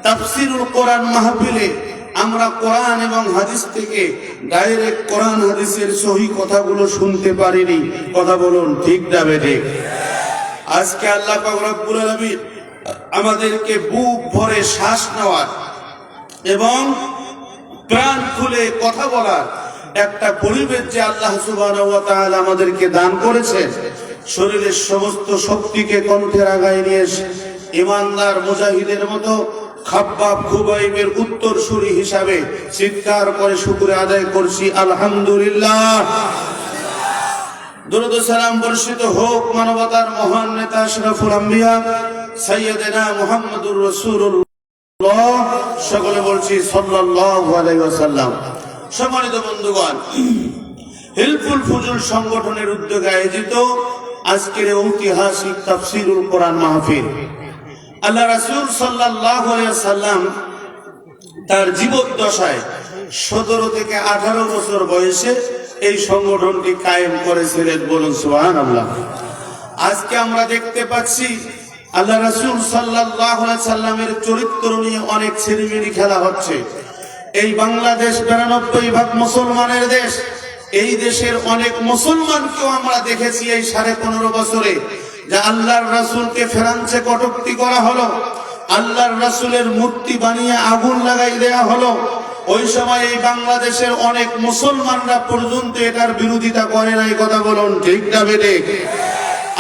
তাফসীরুল কোরআন মাহফিলে আমরা কোরআন এবং হাদিস থেকে ডাইরেক্ট কোরআন হাদিসের সহি কথাগুলো শুনতে পারিনি। কথা বলুন ঠিক না বেঠিক? আজকে আল্লাহ পাক রব্বুল আলামিন আমাদেরকে বুক ভরে শ্বাস নেওয়ার এবং প্রাণ খুলে কথা বলার একটা পরিবেশ যে আল্লাহ সুবহানাহু ওয়া তাআলা আমাদেরকে দান করেছেন, শরীরের সমস্ত শক্তিকে কণ্ঠের আগায় নিয়ে ইমানদার মুজাহিদের মতো খাব্বাব খুবাইবের উত্তরসূরি হিসাবে চিৎকার করে শুকরিয়া আদায় করছি আলহামদুলিল্লাহ। দুরূদ ও সালাম বর্ষিত হোক মানবতার মহান নেতা আশরাফুল আম্বিয়া সাইয়্যিদানা মুহাম্মদুর রাসূলুল্লাহ, সকলে বলছি সাল্লাল্লাহু আলাইহি ওয়াসাল্লাম। সম্মানিত বন্ধুগণ, হিলফুল ফুজুল সংগঠনের উদ্যোগে আয়োজিত আজকের ঐতিহাসিক তাফসীরুল কোরআন মাহফিল, আল্লাহ রাসূল সাল্লাল্লাহু আলাইহি ওয়াসাল্লাম তার জীবদ্দশায় 17 থেকে 18 বছর বয়সে এই সংগঠনটি কায়েম করেছিলেন। বলুন সুবহানাল্লাহ। আজকে আমরা দেখতে পাচ্ছি আল্লাহ রাসূল সাল্লাল্লাহু আলাইহি সাল্লামের চরিত্র নিয়ে অনেক ছেলেমেয়েরি খেলা হচ্ছে। এই বাংলাদেশ 92% মুসলমানের দেশ। এই দেশের অনেক মুসলমানকেও আমরা দেখেছি এই 15.5 বছরে যে আল্লাহর রাসূলকে ফ্রান্সে কটূক্তি করা হলো, আল্লাহর রাসূলের মূর্তি বানিয়ে আগুন লাগাই দেয়া হলো। ওই সময় এই বাংলাদেশের অনেক মুসলমানরা পর্যন্ত এটার বিরোধিতা করে নাই। কথা বলুন ঠিক না বেঠিক?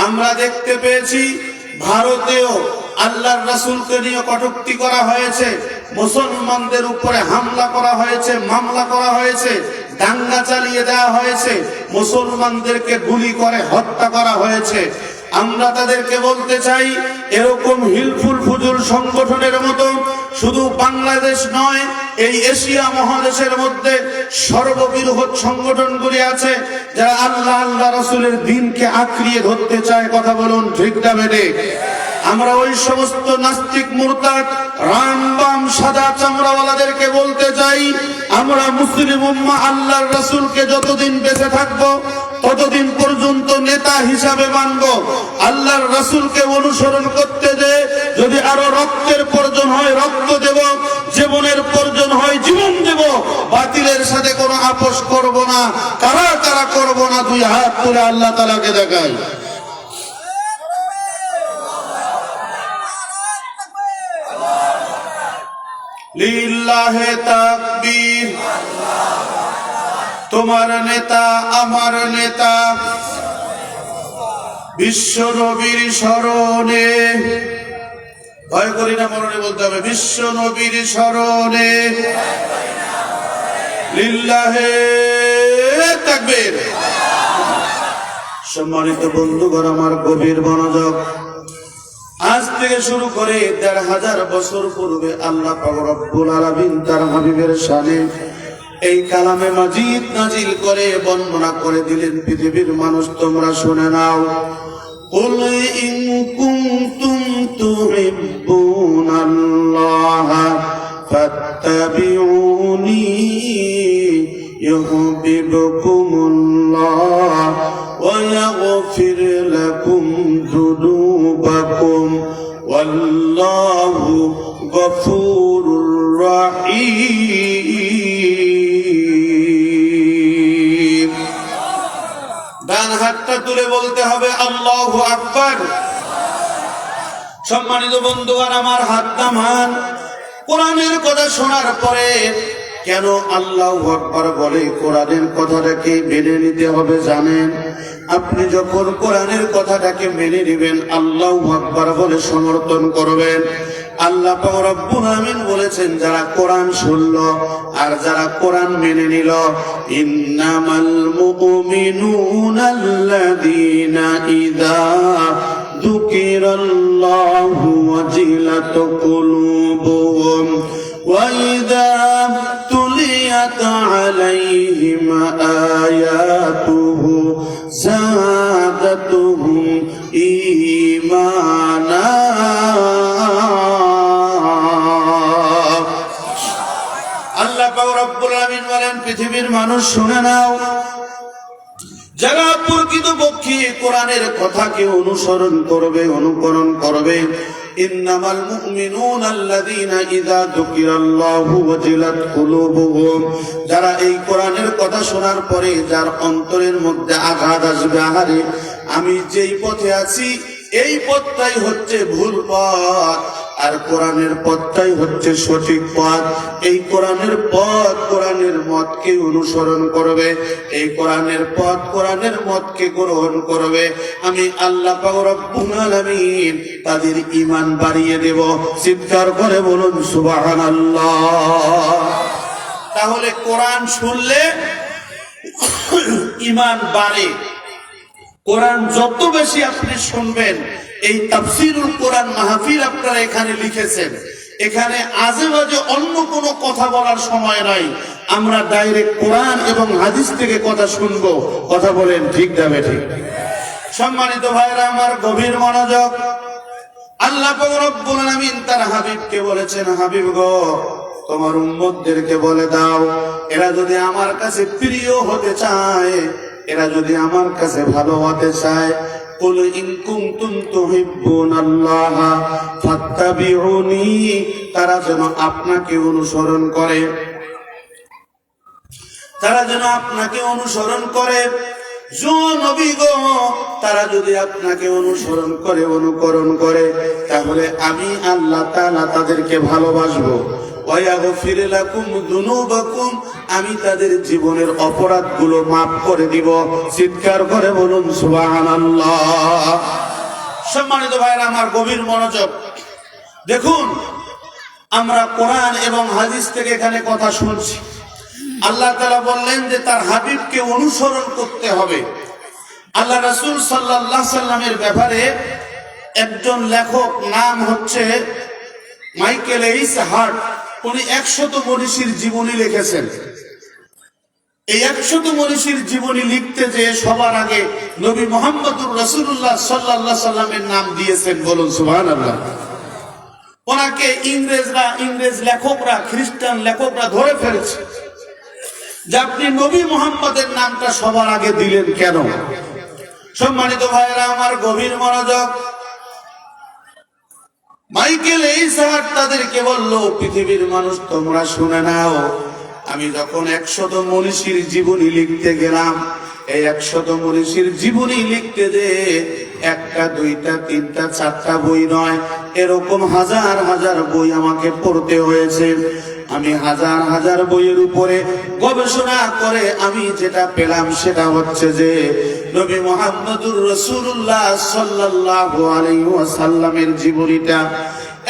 আমরা দেখতে পেয়েছি ভারতেও আল্লাহর রাসূলকে নিয়ে কটূক্তি করা হয়েছে, মুসলমানদের উপরে হামলা করা হয়েছে, মামলা করা হয়েছে, দাঙ্গা চালিয়ে দেওয়া হয়েছে, মুসলমানদেরকে গুলি করে হত্যা করা হয়েছে। আমরা তাদেরকে বলতে চাই, এরকম হিলফুল ফুজুল সংগঠনের মতো শুধু বাংলাদেশ নয়, এই এশিয়া মহাদেশের মধ্যে সর্ববৃহৎ সংগঠনগুলি আছে যারা আল্লাহ আল্লাহ রাসূলের দ্বীনকে আঁকড়িয়ে ধরতে চায়। কথা বলুন ঠিক না বেঠিক? আমরা ওই সমস্ত নাস্তিক মুরতাদ রামবাম সাদা চামড়াওয়ালাদেরকে বলতে চাই, আমরা মুসলিম উম্মাহ আল্লাহর রাসূলকে যতদিন বেঁচে থাকবো ততদিন পর্যন্ত নেতা হিসাবে মানব। আল্লাহর রাসূলকে অনুসরণ করতে যে যদি আরো রক্তের প্রয়োজন হয় রক্ত দেব, জীবনের প্রয়োজন হয় জীবন দেব, বাতিলের সাথে কোনো আপোষ করব না। কারা কারা করব না, দুই হাত তুলে আল্লাহ তাআলাকে দেখাই। লিল্লাহে তাকবীর। তোমার নেতা আমার নেতা, বিশ্ব নবীর স্মরণে, ভয় করি না মরণে বলতে হবে, বিশ্ব নবীর স্মরণে লিল্লাহে তাকবীর। সম্মানিত বন্ধুগণ, আমার গভীর মনোযোগ। আজ থেকে শুরু করে ১৫০০ বছর পূর্বে আল্লাহ পাক রব্বুল আলামিন তার হাবিবের শানে এই কালামে মাজিদ নাজিল করে বর্ণনা করে দিলেন। পৃথিবীর মানুষ তোমরা শুনে নাও। কুল ইন কুনতুম তুহিব্বুনাল্লাহ ফাত্তাবিউনি ইউহিব্বুকুমুল্লাহ ওয়া ইয়াগফির লাকুম যুনুবাকুম ওয়াল্লাহু গফুরুর রহিম। ডান হাতটা তুলে বলতে হবে আল্লাহু আকবার। সম্মানিত বন্ধুগণ, আমার হাত নামান। কোরআনের কথা শোনার পরে কেন আল্লাহু আকবার বলে কোরআনের কথাটাকে মেনে নিতে হবে জানেন? আপনি যখন কোরআনের কথাটাকে মেনে নেবেন, আল্লাহু আকবার বলে সমর্থন করবেন, আল্লাহ পাক রব্বুল আমিন বলেছেন যারা কোরআন শুনলো আর যারা কোরআন মেনে নিল, ইন্নামাল মুমিনুনাল্লাযীনা ইযা যুকিরাল্লাহু ওয়াজিলাত কুলুবুহুম ওয়া ইযা তুলিয়াত আলাইহিম আয়াতুহু যাদাতুহুম ঈমানা। আল্লাহ পাক রব্বুল আমিন বলেন, পৃথিবীর মানুষ শুনে নাও, যারা প্রকৃতপক্ষে কোরআনের কথাকে অনুসরণ করবে, অনুকরণ করবে, ইন্নামাল মুমিনুনা আল্লাযীনা ইযা যুকিরাল্লাহু ওয়াজিলাত কুলুবুহুম, যারা এই কোরআনের কথা শোনার পরে যার অন্তরের মধ্যে আঘাত আসবে, আহারে আমি যেই পথে আছি এই পথটাই হচ্ছে ভুল পথ, আর কোরআনের পথটাই হচ্ছে সঠিক পথ, এই কোরআনের পথ কোরআনের মতকে অনুসরণ করবে, এই কোরআনের পথ কোরআনের মতকে গ্রহণ করবে, আমি আল্লাহ পাক রব্বুল আলামিন তাদের ঈমান বাড়িয়ে দেব। চিৎকার করে বলুন সুবহানাল্লাহ। তাহলে কোরআন শুনলে ঈমান বাড়ে। কোরআন যত বেশি আপনি শুনবেন, এই তাফসীরুল কোরআন মাহফিল আপনারা এখানে লিখেছেন, এখানে আজে বাজে অন্য কোনো কথা বলার সময় নাই, আমরা ডাইরেক্ট কোরআন এবং হাদিস থেকে কথা শুনবো। কথা বলেন ঠিক যাবে ঠিক। সম্মানিত ভাইরা আমার, গভীর মনোযোগ। আল্লাহ পাক রব্বুল আলামিন তার হাবিবকে বলেছেন, হাবিব গো তোমার উম্মতদেরকে বলে দাও, এরা যদি আমার কাছে প্রিয় হতে চায়, এরা যদি আমার কাছে ভালো হতে চায়, কুল ইন কুনতুম তুহিব্বুনাল্লাহ ফাত্তাবিউনি, তারা যেন আপনাকে অনুসরণ করে, তারা যেন আপনাকে অনুসরণ করে। নবী গো, তারা যদি আপনাকে অনুসরণ করে, অনুকরণ করে, তাহলে আমি আল্লাহ তাআলা তাদেরকে ভালোবাসবো। ওয়ায়াগফির লাকুম যুনুবাকুম, আমি তাদের জীবনের অপরাধগুলো মাফ করে দিব। চিৎকার করে বলুন সুবহানাল্লাহ। সম্মানিত ভাইরা আমার, গভীর মনোযোগ। দেখুন, আমরা কোরআন এবং হাদিস থেকে এখানে কথা শুনছি। আল্লাহ তাআলা বললেন যে তার হাবিবকে অনুসরণ করতে হবে। আল্লাহ রাসূল সাল্লাল্লাহু আলাইহি সাল্লামের ব্যাপারে একজন লেখক, নাম হচ্ছে মাইকেল এইচ হার্ট, উনি 100 মনীষীর জীবনী লিখেছেন। এই 100 মনীষীর জীবনী লিখতে যে সবার আগে নবী মুহাম্মদুর রাসূলুল্লাহ সাল্লাল্লাহু আলাইহি সাল্লামের নাম দিয়েছেন। বলুন সুবহানাল্লাহ। ওনাকে ইংরেজ লেখকরা, খ্রিস্টান লেখকরা ধরে ফেলেছে যে আপনি নবী মুহাম্মদের নামটা সবার আগে দিলেন কেন? সম্মানিত ভাইরা আমার, গভীর মনোযোগ। মাইকেল এইচ হার্ট তাদেরকে বলল, পৃথিবীর মানুষ তোমরা শুনে নাও, আমি যখন 100 মনীষীর জীবনী লিখতে গেলাম, এই 100 মনীষীর জীবনী লিখতে যে একটা, দুইটা, তিনটা, চারটা বই নয়, এরকম হাজার হাজার বই আমাকে পড়তে হয়েছে। আমি হাজার হাজার বইয়ের উপরে গবেষণা করে আমি যেটা পেলাম সেটা হচ্ছে যে নবী মুহাম্মদুর রাসূলুল্লাহ সাল্লাল্লাহু আলাইহি ওয়াসাল্লামের জীবনীটা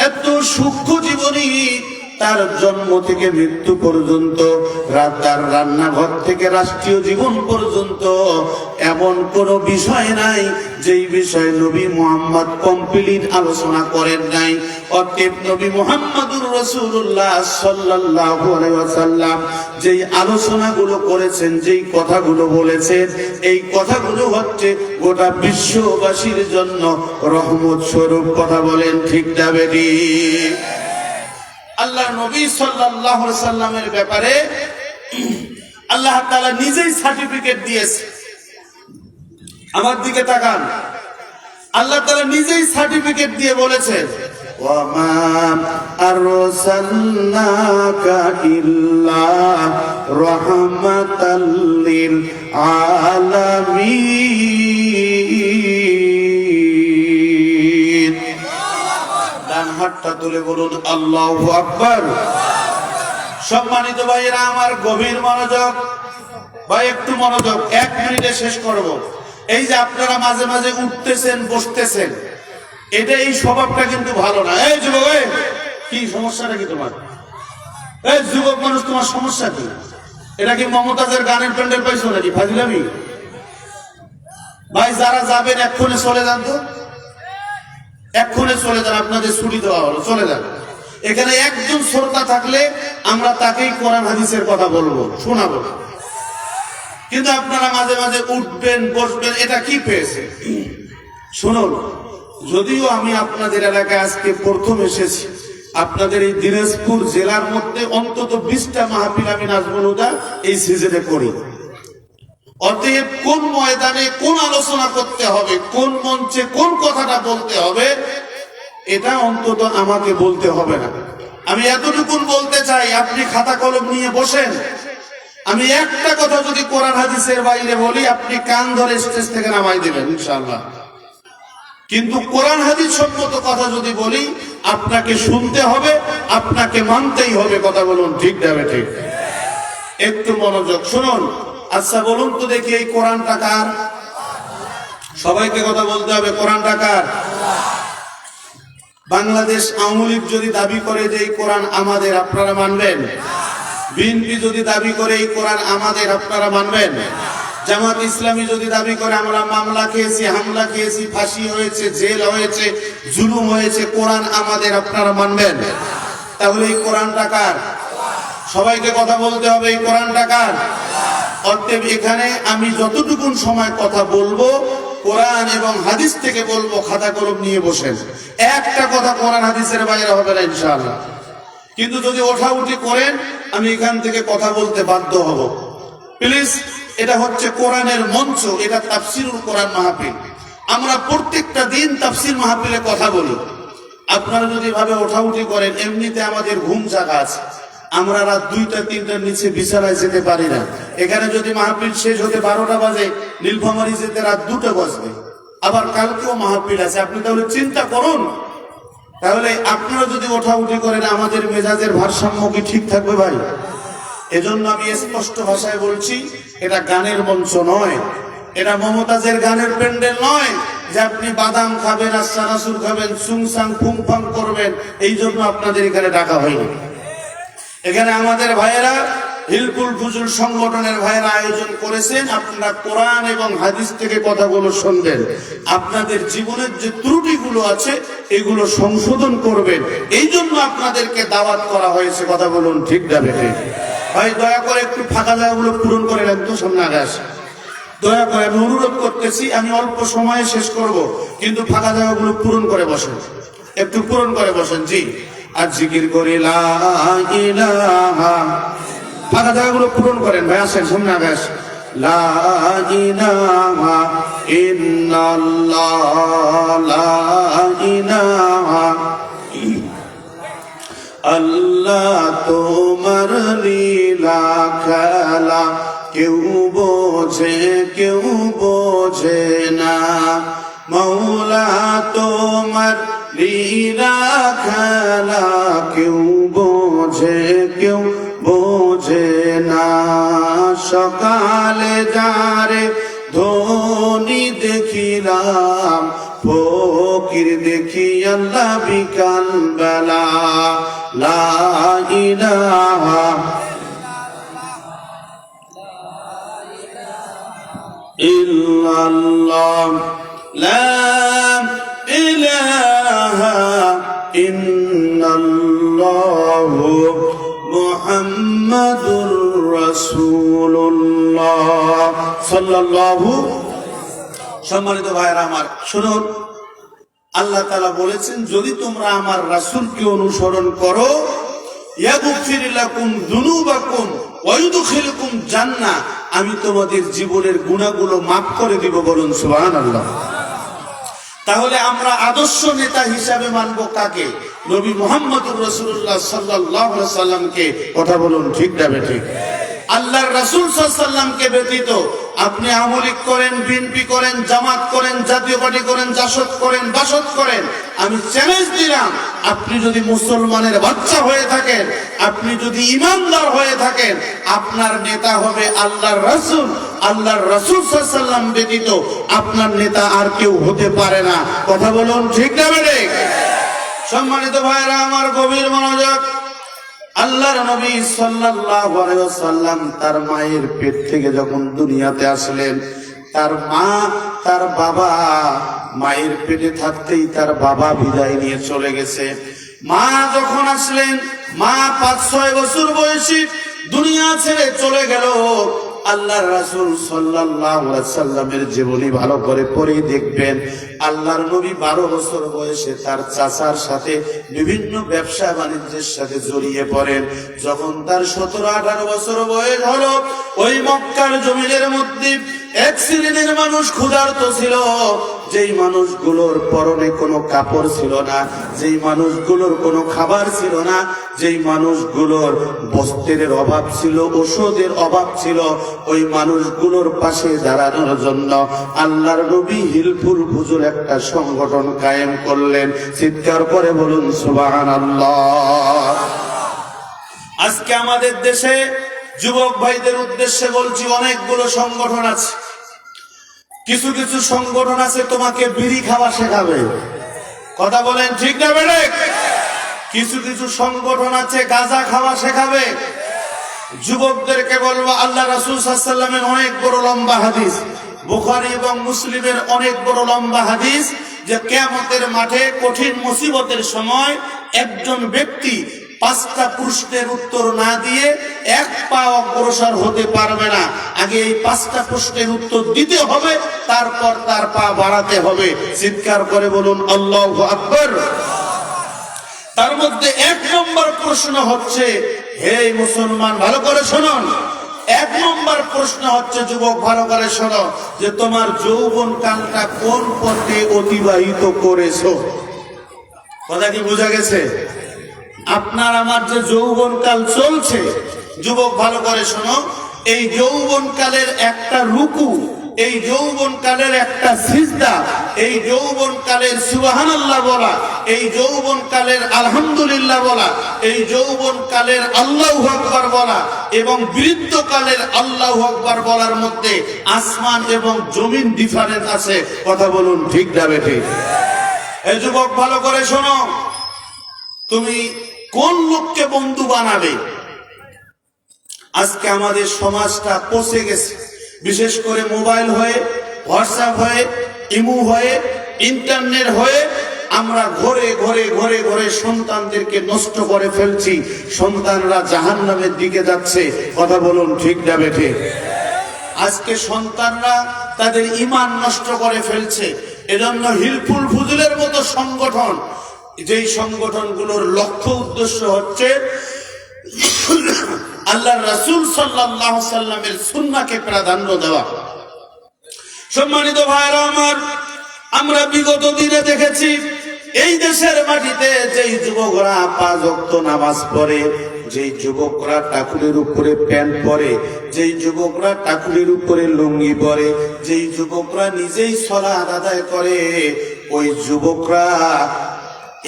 এত সূক্ষ্ম জীবনী, তার জন্ম থেকে মৃত্যু পর্যন্ত, তার রান্নাঘর থেকে রাষ্ট্রীয় জীবন পর্যন্ত এমন কোন বিষয় নাই যেই বিষয়ে নবী মুহাম্মদ কমপ্লিট আলোচনা করেন নাই। অতএব নবী মুহাম্মদুর রাসূলুল্লাহ সাল্লাল্লাহু আলাইহি ওয়াসাল্লাম যেই আলোচনাগুলো করেছেন, যেই কথাগুলো বলেছেন, এই কথাগুলো হচ্ছে গোটা বিশ্ববাসীর জন্য রহমত স্বরূপ। কথা বলেন ঠিক না বেঠিক? আল্লাহ নবী সাল্লাল্লাহু আলাইহি সাল্লামের ব্যাপারে আল্লাহ তাআলা নিজেই সার্টিফিকেট দিয়েছে। আমার দিকে তাকান, আল্লাহ তাআলা নিজেই সার্টিফিকেট দিয়ে বলেছেন, ওয়া মা আরসালনাকা ইল্লা রাহমাতাল লিল আলামিন। ডান হাতটা তুলে বলুন আল্লাহু আকবার। সম্মানিত ভাইয়েরা আমার, গভীর মনোযোগ। ভাই একটু মনোযোগ, 1 মিনিটে শেষ করব। এই যে আপনারা মাঝে মাঝে উঠতেছেন, বসতেছেন, এটা এই স্বভাবটা কিন্তু ভালো না। এই যুবক, কি সমস্যাটা কি তোমার? এই যুবক মানুষ, তোমার সমস্যা কি? এটা কি মমতাজের গানের প্যান্ডেল পাইছো নাকি? ফাজিলামি। ভাই যারা যাবেন এক্ষুনি চলে যান, তো এক্ষুনি চলে যান, আপনাদের ছুটি দেওয়া হলো, চলে যান। এখানে একজন শ্রোতা থাকলে আমরা তাকেই কোরআন হাদিসের কথা বলবো, শোনাবো। কিন্তু আপনারা মাঝে মাঝে উঠবেন, বসবেন, এটা কি পেয়েছে? শুনুন, যদিও আমি আপনাদের এলাকায় আজকে প্রথম এসেছি, আপনাদের এই দিনাজপুর জেলার মধ্যে অন্তত 20টা মাহফিল আমি নাজমুল হুদা এই সিজনে করি। অতএব কোন ময়দানে কোন আলোচনা করতে হবে, কোন মঞ্চে কোন কথাটা বলতে হবে, এটা অন্তত আমাকে বলতে হবে না। আমি এতটুকুন বলতে চাই, আপনি খাতা কলম নিয়ে বসেন, আমি একটা কথা যদি কোরআন হাদিসের বাইরে বলি, আপনি কান ধরে স্টেজ থেকে নামাই দেবেন ইনশাআল্লাহ। কিন্তু কোরআন হাদিস সম্মত কথা যদি বলি, আপনাকে শুনতে হবে, আপনাকে মানতেই হবে। কথা বলুন ঠিক না ঠিক? একটু মনোযোগ শুনুন। আচ্ছা বলুন তো দেখি, এই কোরআনটা কার? সবাইকে কথা বলতে হবে, কোরআনটা কার? বাংলাদেশ আওয়ামী লীগ যদি দাবি করে যে এই কোরআন আমাদের, আপনারা মানবেন? বিএনপি যদি দাবি করে এই কোরআন আমাদের, আপনারা মানবেন? জামাত ইসলামী যদি দাবি করে আমরা মামলা খেয়েছি, হামলা খেয়েছি, ফাঁসি হয়েছে, জেল হয়েছে, জুলুম হয়েছে, কোরআন আমাদের, আপনারা মানবেন? তাহলে এই কোরআনটা কার? সবাইকে কথা বলতে হবে, এই কোরআনটা কার? অতএব এখানে আমি যতটুকুন সময় কথা বলবো কোরআন এবং হাদিস থেকে বলবো, খাতা কলম নিয়ে বসেন। একটা কথা কোরআন হাদিসের বাইরে হবে না ইনশাআল্লাহ। কিন্তু যদি ওঠাউঠি করেন, আমি এখান থেকে কথা বলতে বাধ্য হব। প্লিজ, এটা হচ্ছে কোরআনের মঞ্চ, এটা তাফসিরুল কোরআন মাহফিল। আমরা প্রত্যেকটা দিন তাফসির মাহফিলে কথা বলি। আপনারা যদি ভাবে ওঠাউঠি করেন, এমনিতে আমাদের ঘুম জাগা আছে, আমরা রাত 2টা 3টার নিচে বিছানায় যেতে পারি না। এখানে যদি মাহফিল শেষ হতে 12টা বাজে, নীলফামারী যেতে রাত 2টা বাজবে। আবার কালকেও মাহফিল আছে। আপনি তাহলে চিন্তা করুন, তাহলে আপনারা যদি ওঠাউঠি করেন, আমাদের মেজাজের ভারসাম্য কি ঠিক থাকবে ভাই? এজন্য আমি স্পষ্ট ভাষায় বলছি, এটা গানের মঞ্চ নয়, এটা মমতাজের গানের প্যান্ডেল নয় যে আপনি বাদাম খাবেন আর চানাচুর খাবেন, সুংসাং ফুংফাং করবেন। এই জন্য আপনাদের এখানে ডাকা হয়নি। এখানে আমাদের ভাইয়েরা, হিলকুল ফুজুল সংগঠনের ভাইয়েরা আয়োজন করেছেন। আপনারা কোরআন এবং হাদিস থেকে কথাগুলো শুনবেন, আপনাদের জীবনের যে ত্রুটিগুলো আছে এগুলো সংশোধন করবেন। এই জন্য আপনাদেরকে দাওয়াত করা হয়েছে। কথা বলুন ঠিক না বেঠে? ভাই দয়া করে একটু ফাঁকা জায়গাগুলো পূরণ করে নেন তো, সামনে আগে আসে। দয়া করে আমি অনুরোধ করতেছি, আমি অল্প সময়ে শেষ করব, কিন্তু ফাঁকা জায়গাগুলো পূরণ করে বসেন, একটু পূরণ করে বসেন। জি, আর জিকির করি লা ইলাহা, ফাঁকা জায়গাগুলো পূরণ করেন ভাই, আসেন সামনে আগে আসেন। লা ইলাহা ইল্লাল্লাহ, লা ইলাহা আল্লাহ তোমার লীলা খেলা, কেউ বোঝে কেউ বোঝে না। মৌলা তোমার লীলা খেলা, কেউ বোঝে কেউ বোঝে না। সকালে যারে ধনী দেখিলাম, ফকির দেখি আল্লাহ বিকাল বেলা। লা ইলাহা ইল্লাল্লাহ, লা ইলাহা ইল্লাল্লাহু মুহাম্মাদুর রাসূলুল্লাহ সাল্লাল্লাহু। সম্মানিত ভাইরা আমার, শুনুন, আল্লাহ তাআলা বলেছেন, যদি তোমরা আমার রাসূলকে অনুসরণ করো, ইয়াগফির লাকুম যুনুবাকুম ওয়া ইউদখিলুকুম জান্নাহ, আমি তোমাদের জীবনের গুনাহগুলো মাফ করে দিব। বলুন সুবহানাল্লাহ। তাহলে আমরা আদর্শ নেতা হিসাবে মানব কাকে? নবী মুহাম্মদুর রাসূলুল্লাহ সাল্লাল্লাহু আলাইহি সাল্লামকে। কথা বলুন ঠিক না ঠিক? আল্লাহর রাসূল সাল্লাল্লাহু আলাইহি সাল্লামকে ব্যতীত আপনি আওয়ামী লীগ করেন, বিএনপি করেন, জামাত করেন, জাতীয় পার্টি করেন, জাসদ করেন, বাসদ করেন, আমি চ্যালেঞ্জ দিলাম, আপনি যদি মুসলমানের বাচ্চা হয়ে থাকেন, আপনি যদি ইমানদার হয়ে থাকেন, আপনার নেতা হবে আল্লাহর রাসূল। আল্লাহর রাসূল সাল্লাল্লাহু আলাইহি সাল্লাম ব্যতীত আপনার নেতা আর কেউ হতে পারে না। কথা বলুন ঠিক না ঠিক? সম্মানিত ভাইরা আমার, গভীর মনোযোগ। আল্লাহর নবী সাল্লাল্লাহু আলাইহি ওয়াসাল্লাম তার মায়ের পেট থেকে যখন দুনিয়াতে আসলেন, তার মা, তার বাবা, মায়ের পেটে থাকতেই তার বাবা বিদায় নিয়ে চলে গেছে। মা যখন আসলেন, মা 5-6 বছর বয়সী দুনিয়া ছেড়ে চলে গেল। আল্লাহর রাসূল সাল্লাল্লাহু আলাইহি সাল্লামের জীবনী ভালো করে পড়ে দেখবেন, আল্লাহর নবী 12 বছর বয়সে তার চাচার সাথে বিভিন্ন ব্যবসা বাণিজ্যের সাথে জড়িয়ে পড়েন। যখন তার 17-18 বছর বয়স হলো, ওই মক্কার জমিনের মধ্যে এক শ্রেণীর মানুষ ক্ষুধার্ত ছিল, যেই মানুষগুলোর পরনে কোনো কাপড় ছিল না, যেই মানুষগুলোর কোনো খাবার ছিল না, যেই মানুষগুলোর বস্ত্রের অভাব ছিল, ওষুধের অভাব ছিল, ওই মানুষগুলোর পাশে দাঁড়ানোর জন্য আল্লাহর নবী হিলফুল ফুজুর একটা সংগঠন কায়েম করলেন। চিৎকার করে বলুন সুবহানাল্লাহ। আজকে আমাদের দেশে যুবক ভাইদের উদ্দেশ্যে বলছি, অনেকগুলো সংগঠন আছে। কিছু কিছু সংগঠন আছে তোমাকে বিড়ি খাওয়া শেখাবে, কথা বলেন ঠিক না বেড়ে? কিছু কিছু সংগঠন আছে গাঁজা খাওয়া শেখাবে। যুবকদেরকে বলবো, আল্লাহ রাসূল সাল্লাল্লাহু আলাইহি ওয়াসাল্লামের অনেক বড় লম্বা হাদিস, বুখারী এবং মুসলিমের অনেক বড় লম্বা হাদিস, যে কিয়ামতের মাঠে কঠিন মুসিবতের সময় একজন ব্যক্তি 5টা প্রশ্নের উত্তর না দিয়ে এক পা অগ্রসর হতে পারবে না। আগে এই 5টা প্রশ্নের উত্তর দিতে হবে, তারপর তার পা বাড়াতে হবে। চিৎকার করে বলুন আল্লাহু আকবার। তার মধ্যে 1 নম্বর প্রশ্ন হচ্ছে, হে মুসলমান ভালো করে শুনুন, 1 নম্বর প্রশ্ন হচ্ছে, যুবক ভালো করে শোনো, যে তোমার যৌবন কালটা কোন পথে অতিবাহিত করেছো? কথা কি বোঝা গেছে? আপনার আমার যে যৌবনকাল চলছে, যুবক ভালো করে শোনো, এই যৌবনকালের একটা রুকু, এই যৌবনকালের একটা সিজদা, এই যৌবনকালের সুবহানাল্লাহ বলা, এই যৌবনকালের আলহামদুলিল্লাহ বলা, এই যৌবনকালের আল্লাহু আকবার বলা এবং বৃদ্ধকালের আল্লাহু আকবার বলার মধ্যে আসমান এবং জমিন ডিফারেন্স আছে। কথা বলুন ঠিক না বেঠিক? এই যুবক ভালো করে শোনো, তুমি কোন লোককে বন্ধু বানাবে? আজকে আমাদের সমাজটা পচে গেছে, বিশেষ করে মোবাইল হয়ে, হোয়াটসঅ্যাপ হয়ে, ইমু হয়ে, ইন্টারনেট হয়ে আমরা ঘরে ঘরে ঘরে ঘরে সন্তানদেরকে নষ্ট করে ফেলছি। সন্তানরা জাহান্নামের দিকে যাচ্ছে। কথা বলুন ঠিক না বেঠিক? আজকে সন্তানরা তাদের ঈমান নষ্ট করে ফেলছে। এজন্য হিলফুল ফুজুলের মতো সংগঠন, যেই সংগঠনগুলোর লক্ষ্য উদ্দেশ্য হচ্ছে আল্লাহর রাসূল সাল্লাল্লাহু আলাইহি সাল্লামের সুন্নাহকে প্রাধান্য দেওয়া। সম্মানিত ভাইরা আমার, আমরা বিগত দিনে দেখেছি এই দেশের মাটিতে যেই যুবকরা 5 ওয়াক্ত নামাজ পড়ে, যেই যুবকরা টাকুরের উপরে প্যান্ট পরে, যেই যুবকরা টাকুরের উপরে লুঙ্গি পরে, যেই যুবকরা নিজেই সালাত আদায় করে, ওই যুবকরা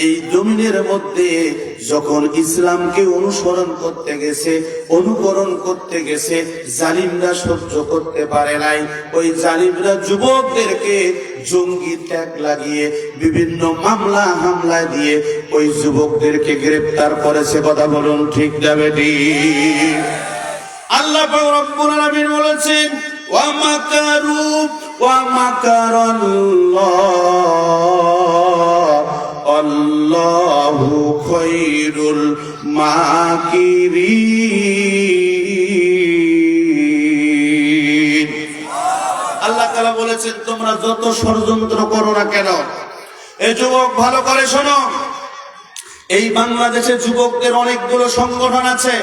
এই জমিনের মধ্যে যখন ইসলামকে অনুসরণ করতে গেছে, অনুকরণ করতে গেছে, জালিমরা সহ্য করতে পারে নাই। ওই জালিমরা যুবকদেরকে জঙ্গি ট্যাগ লাগিয়ে বিভিন্ন মামলা হামলা দিয়ে ওই যুবকদেরকে গ্রেফতার করেছে। কথা বলুন ঠিক না বেঠিক? আল্লাহ পাক রব্বুল আলামিন বলেছেন, ওয়া মাকারু ওয়া মাকারাল্লাহ আল্লাহু খায়রুল মাকিরিন। আল্লাহ তাআলা বলেছেন, তোমরা যত ষড়যন্ত্র করো না কেন, এই যুবক ভালো করে শোনো, এই বাংলাদেশে যুবকদের অনেকগুলো সংগঠন আছে।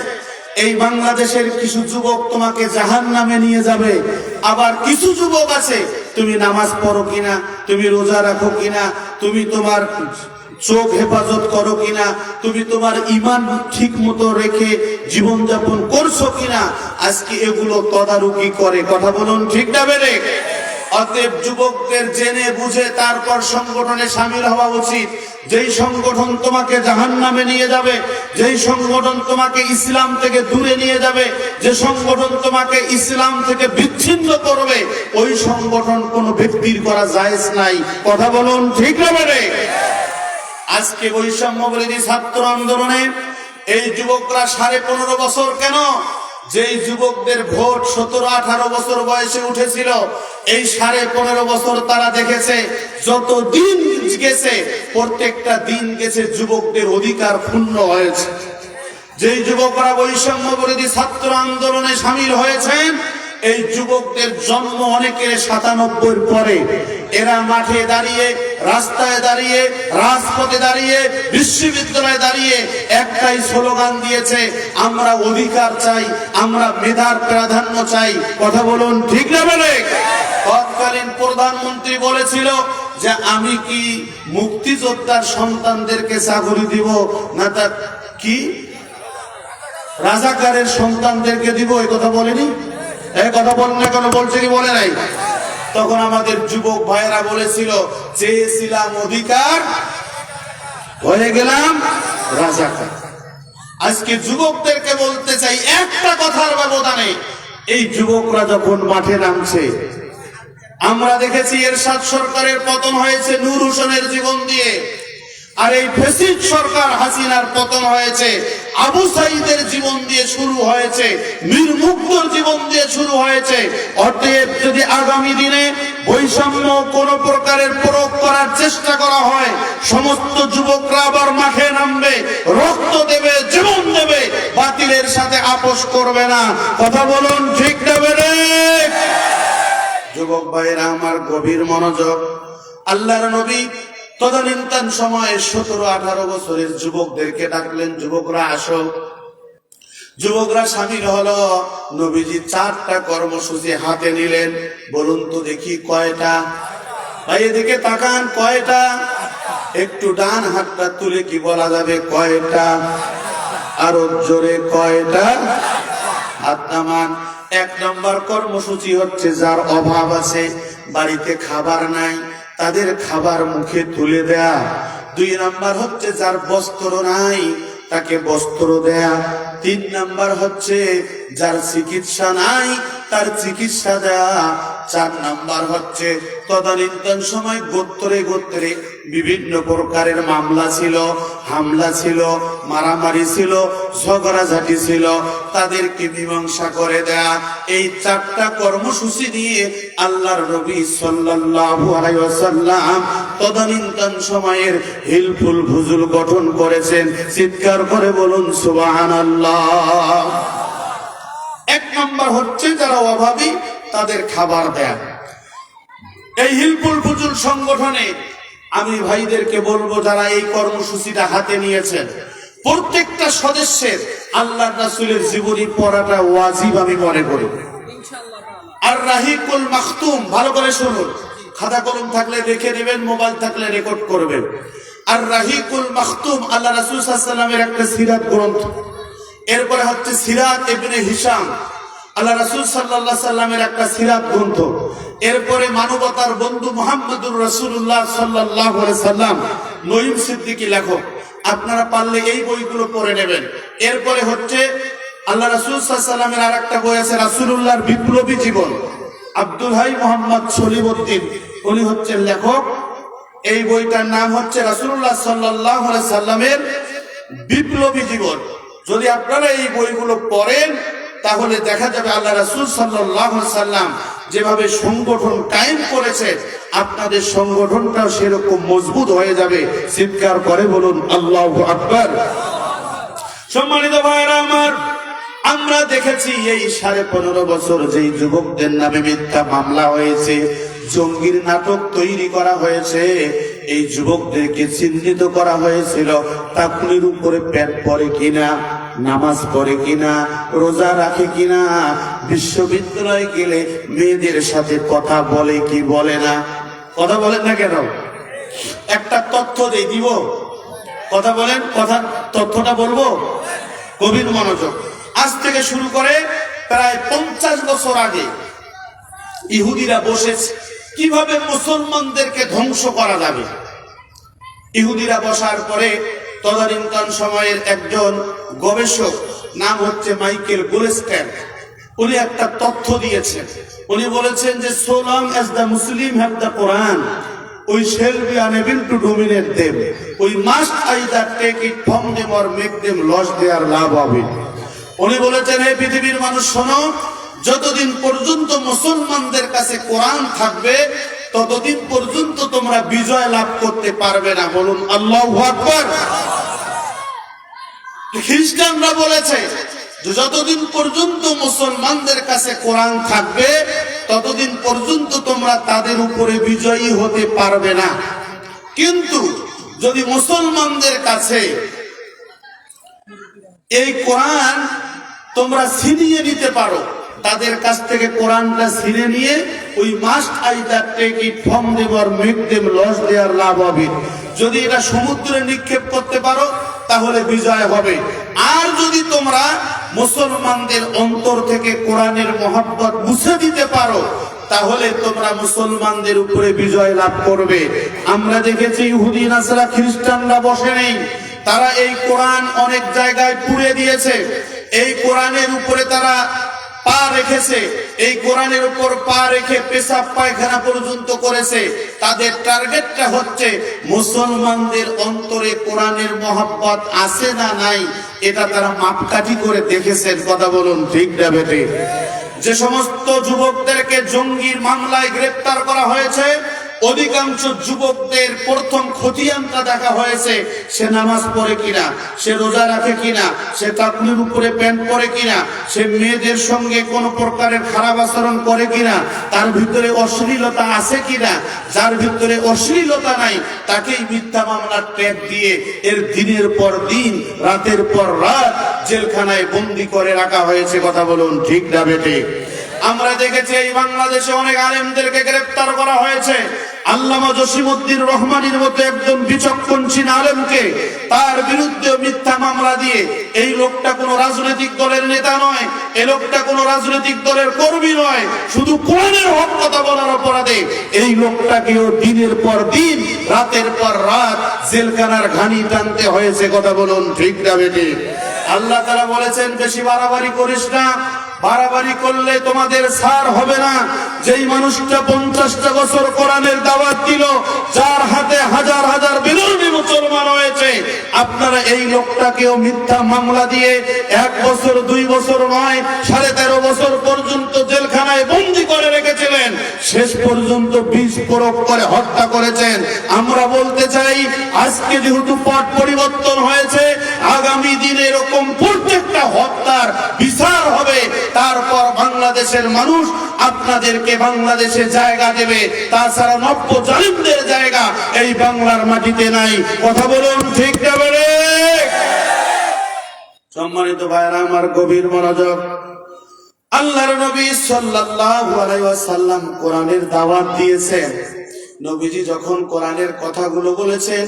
এই বাংলাদেশের কিছু যুবক তোমাকে জাহান্নামে নিয়ে যাবে, আবার কিছু যুবক আছে, তুমি নামাজ পড়ো কিনা, তুমি রোজা রাখো কিনা, তুমি তোমার চোখ হেফাজত করো কিনা, তুমি তোমার ঈমান ঠিক মতো রেখে জীবনযাপন করছো কিনা, আজকে এগুলো তদারকি করে। কথা বলুন ঠিক না বেরে? অতএব যুবকদের জেনে বুঝে তারপর সংগঠনে শামিল হওয়া উচিত। যেই সংগঠন তোমাকে জাহান্নামে নিয়ে যাবে, যেই সংগঠন তোমাকে ইসলাম থেকে দূরে নিয়ে যাবে, যে সংগঠন তোমাকে ইসলাম থেকে বিচ্ছিন্ন করবে, ওই সংগঠন কোনো ব্যক্তির করা জায়েজ নাই। কথা বলুন ঠিক না বেরে? আজকে বৈষম্য বিরোধী ছাত্র আন্দোলনে এই যুবকরা 15.5 বছর কেন, যেই যুবকদের ভোট 17-18 বছর বয়সে উঠেছিল, এই 15.5 বছর তারা দেখেছে যত দিন গেছে প্রত্যেকটা দিন গেছে যুবকদের অধিকার ক্ষুণ্ণ হয়েছে। যেই যুবকরা বৈষম্য বিরোধী ছাত্র আন্দোলনে শামিল হয়েছেন, এই যুবকদের জন্ম অনেকের 97 পরে। এরা মাঠে দাঁড়িয়ে, রাস্তায় দাঁড়িয়ে, রাজপথে দাঁড়িয়ে, বিশ্ববিদ্যালয়ে দাঁড়িয়ে একটাই স্লোগান দিয়েছে, আমরা অধিকার চাই, আমরা মেধার প্রাধান্য চাই। কথা বলুন ঠিক না বলে? তৎকালীন প্রধানমন্ত্রী বলেছিল যে আমি কি মুক্তিযোদ্ধার সন্তানদেরকে চাকরি দিব না তার কি রাজাকারের সন্তানদেরকে দিব, এই কথা বলেনি? এই কথা বলেন না কেন? বলছে কি বলে নাই? তখন আমাদের যুবক ভাইয়েরা বলেছিল, চেয়েছিলাম অধিকার, হয়ে গেলাম রাজাকার। আজকে যুবকদেরকে বলতে চাই, একটা কথার ব্যবধানে এই যুবকরা যখন মাঠে নামছে, আমরা দেখেছি এরশাদ সরকারের পতন হয়েছে নূর হোসেনের জীবন দিয়ে, আর এই ফ্যাসিস্ট সরকার হাসিনার পতন হয়েছে আবু সাইদের জীবন দিয়ে শুরু হয়েছে, মীর মুগ্ধর জীবন দিয়ে শুরু হয়েছে। অতএব যদি আগামী দিনে বৈষম্য কোন প্রকারের প্রয়োগ করার চেষ্টা করা হয়, সমস্ত যুবকরা আবার মাঠে নামবে, রক্ত দেবে, জীবন দেবে, বাতিলের সাথে আপোষ করবে না। কথা বলুন, ঠিক না বেঠিক? যুবক ভাইরা আমার, গভীর মনোযোগ। আল্লাহর নবী তদানীন্তন সময়ে 17-18 বছরের যুবকদেরকে ডাকলেন, যুবকরা আসো। যুবকরা সামিল হলো। নবীজি 4টা কর্মসূচি হাতে নিলেন। বলুন তো দেখি কয়টা? ভাই এদিকে তাকান, কয়টা? একটু ডান হাতটা তুলে কি বলা যাবে কয়টা? আরো জোরে কয়টা? হাত নামান। 1 নম্বর কর্মসূচি হচ্ছে যার অভাব আছে, বাড়িতে খাবার নাই, তাদের খাবার মুখে তুলে দেয়া। 2 নম্বর হচ্ছে যার বস্ত্র নাই, তাকে বস্ত্র দেয়া। 3 নম্বর হচ্ছে যার চিকিৎসা নাই, তার চিকিৎসা দেয়া। 4 নম্বর হচ্ছে তদানীন্তন সময় গোত্রে গোত্রে বিভিন্ন প্রকারের মামলা ছিল, হামলা ছিল, মারামারি ছিল, ঝগড়াঝাটি ছিল, তাদেরকে মীমাংসা করে দেয়া। এই 4টা কর্মসূচি নিয়ে আল্লাহর নবী সাল্লাল্লাহু আলাইহি ওয়াসাল্লাম তদানীন্তন সময়ের হিলফুল ফুজুল গঠন করেছেন। চিৎকার করে বলুন সুবহানাল্লাহ। 1 নম্বর হচ্ছে যারা অভাবী তাদের খাবার দেয়া। এই হিলফুল ফুজুল সংগঠনে আমি ভাইদেরকে বলবো, যারা এই কর্মসূচিটা হাতে নিয়েছেন, প্রত্যেকটা সদস্যের আল্লাহর রাসূলের জীবনী পড়াটা ওয়াজিব আমি মনে করি। আর রাহিকুল মাখতুম, ভালো করে শুনুন, খাতা কলম থাকলে রেখে নেবেন, মোবাইল থাকলে রেকর্ড করবেন। আর রাহিকুল মাখতুম আল্লাহ রাসূল সাল্লাল্লাহু আলাইহি ওয়াসাল্লামের একটা সিরাত গ্রন্থ। এরপরে হচ্ছে সিরাত ইবনে হিশাম, আল্লাহ রাসূল সাল্লাল্লাহু আলাইহি ওয়াসাল্লামের একটা সিরাত গ্রন্থ। এরপরে মানবতার বন্ধু মুহাম্মদুর রাসূলুল্লাহ সাল্লাল্লাহু আলাইহি ওয়াসাল্লাম, নঈম সিদ্দিকী লেখক, আপনারা পারলে এই বইগুলো পড়ে নেবেন। এরপরে হচ্ছে আল্লাহ রাসূল সাল্লাল্লাহু আলাইহি ওয়াসাল্লামের আরেকটা বই আছে, রাসূলুল্লাহর বিপ্লবী জীবন, আব্দুল হাই মোহাম্মদ সলিমউদ্দিন, উনি হচ্ছেন লেখক। এই বইটার নাম হচ্ছে রাসূলুল্লাহ সাল্লাল্লাহু আলাইহি ওয়াসাল্লামের বিপ্লবী জীবন। যদি আপনারা এই বইগুলো পড়েন, তাহলে দেখা যাবে আল্লাহ রাসূল সাল্লাল্লাহু আলাইহি ওয়াসাল্লাম যেভাবে সংগঠন কায়েম করেছে, আপনাদের সংগঠনটাও সেরকম মজবুত হয়ে যাবে। চিৎকার করে বলুন আল্লাহু আকবার। সম্মানিত ভাইরা আমার, আমরা দেখেছি এই 15.5 বছর যেই যুবকদের নামে মিথ্যা মামলা হয়েছে, জঙ্গির নাটক তৈরি করা হয়েছে, এই যুবকদেরকে চিহ্নিত করা হয়েছিল তাকুনির উপরে প্যাট পরে কিনা, নামাজ পড়ে কিনা, রোজা রাখে কিনা, বিশ্ববিদ্যালয়ে গেলে মেয়েদের সাথে কথা বলে কি বলে না। কথা বলেন না কেন? একটা তথ্য দিব, কথা বলেন, কথা তথ্যটা বলবো, গভীর মনোযোগ। আজ থেকে শুরু করে প্রায় 50 বছর আগে ইহুদিরা বসেছে কিভাবে মুসলমানদেরকে ধ্বংস করা যাবে। ইহুদিরা বসার পরে তদানীন্তন সময়ের একজন গবেষক, নাম হচ্ছে মাইকেল গুলেস্ট্যান, উনি একটা তথ্য দিয়েছেন। উনি বলেছেন যে so long as the Muslim have the Quran, we shall be unable to dominate them. We must either take it from them or make them lose their love of it. উনি বলেছেন, হে পৃথিবীর মানুষ শোনো, যতদিন পর্যন্ত মুসলমানদের কাছে কোরআন থাকবে ততদিন পর্যন্ত তোমরা বিজয় লাভ করতে পারবে না। বলুন আল্লাহু আকবার। খ্রিস্টানরা বলেছে যে যতদিন পর্যন্ত মুসলমানদের কাছে কোরআন থাকবে ততদিন পর্যন্ত তোমরা তাদের উপরে বিজয়ী হতে পারবে না। কিন্তু যদি মুসলমানদের কাছে এই কোরআন তোমরা ছিনিয়ে নিতে পারো, তাদের কাছ থেকে কোরআনটা ছিনে নিয়ে ওই must either take it from them or make them lose their love হবে। যদি এটা সমুদ্রে নিক্ষেপ করতে পারো তাহলে বিজয় হবে। আর যদি তোমরা মুসলমানদের অন্তর থেকে কোরআনের মহব্বত মুছে দিতে পারো তাহলে তোমরা মুসলমানদের উপরে বিজয় লাভ করবে। আমরা দেখেছি ইহুদি নাসারা খ্রিস্টানরা বসে নেই, তারা এই কোরআন অনেক জায়গায় পুড়ে দিয়েছে। এই কোরআনের উপরে তারা পা রেখেছে, এই কোরআনের উপর পা রেখে পেশাব পায়খানা পর্যন্ত করেছে। তাদের টার্গেটটা হচ্ছে মুসলমানদের অন্তরে কোরআনের মহব্বত আছে না নাই এটা তারা মাপকাঠি করে দেখেছেন। কথা বলুন ঠিক না বেঠিক? যে সমস্ত যুবকদেরকে জঙ্গির মামলায় গ্রেফতার করা হয়েছে অধিকাংশ যুবকদের প্রথম খতিয়ানটা দেখা হয়েছে সে নামাজ পড়ে কিনা, সে রোজা রাখে কিনা, সে টাকলির উপরে প্যান্ট পরে কিনা, সে মেয়েদের সঙ্গে কোন প্রকারের খারাপ আচরণ করে কিনা, তার ভিতরে অশ্লীলতা আছে কিনা। যার ভিতরে অশ্লীলতা নাই তাকেই মিথ্যা মামলার ট্যাগ দিয়ে এর দিনের পর দিন রাতের পর রাত জেলখানায় বন্দী করে রাখা হয়েছে। কথা বলুন ঠিক না বেঠিক? আমরা দেখেছি এই বাংলাদেশে অনেক আলেমদেরকে গ্রেফতার করা হয়েছে। আল্লামা জসিমউদ্দিন রহমানীর মতো একজন বিচক্ষণ চীন আলেমকে তার বিরুদ্ধে মিথ্যা মামলা দিয়ে এই লোকটা কোনো রাজনৈতিক দলের নেতা নয়, এই লোকটা কোনো রাজনৈতিক দলের কর্মী নয়, শুধু কোরআনের হক কথা বলার অপরাধে এই লোকটাকেও দিনের পর দিন রাতের পর রাত জেলখানার ঘানি টানতে হয়েছে। কথা বলুন ঠিক না বেঠিক? আল্লাহ তাআলা বলেছেন বেশি বাড়াবাড়ি করিস না, বাড়াবাড়ি করলে তোমাদের ছাড় হবে না। যেই মানুষটা 50টা বছর কোরআনের দাওয়াত দিল, যার হাতে হাজার হাজার বিরোধী মুসলমান হয়েছে, আপনারা এই লোকটাকেও মিথ্যা মামলা দিয়ে 1 বছর 2 বছর নয় 13.5 বছর পর্যন্ত জেলখানায় বন্দী করে রেখেছিলেন, শেষ পর্যন্ত বিষ প্রয়োগ করে হত্যা করেছেন। আমরা বলতে চাই আজকে যেহেতু পট পরিবর্তন হয়েছে, আগামী দিনে এরকম প্রত্যেকটা হত্যার বিচার হবে। তারপর বাংলাদেশের মানুষ আপনাদেরকে বাংলাদেশে জায়গা দেবে, তাছাড়া নব্য জালিমদের জায়গা এই বাংলার মাটিতে নাই। কথা বলুন ঠিক না বলে? সম্মানিত ভাইরা আমার, গভীর মনোযোগ। আল্লাহর নবী সাল্লাল্লাহু আলাইহি ওয়াসাল্লাম কোরআনের দাওয়াত দিয়েছেন। নবীজি যখন কোরআনের কথাগুলো বলেছেন,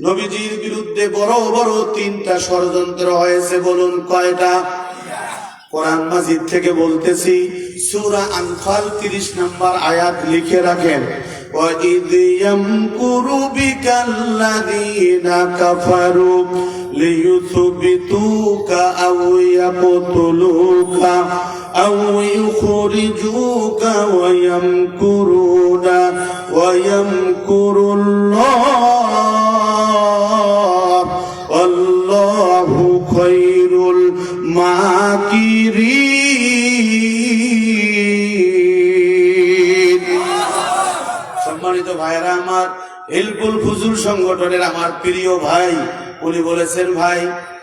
নবীজির বিরুদ্ধে বড় বড় 3টা ষড়যন্ত্র হয়েছে। বলুন কয়টা? কোরআন মাজিদ থেকে বলতেছি, সূরা আনফাল 30 নম্বর আয়াত লিখে রাখেন। وَإِذْ يَمْكُرُ بِكَ الَّذِينَ كَفَرُوا لِيُثْبِتُوكَ أَوْ يَقْتُلُوكَ أَوْ يُخْرِجُوكَ وَيَمْكُرُونَ وَيَمْكُرُ اللَّهُ وَاللَّهُ خَيْرُ الْمَاكِرِينَ। সম্মানিত ভাইরা আমার, হিলফুল ফুজুল সংগঠনের আমার প্রিয় ভাই উনি বলেছেন, ভাই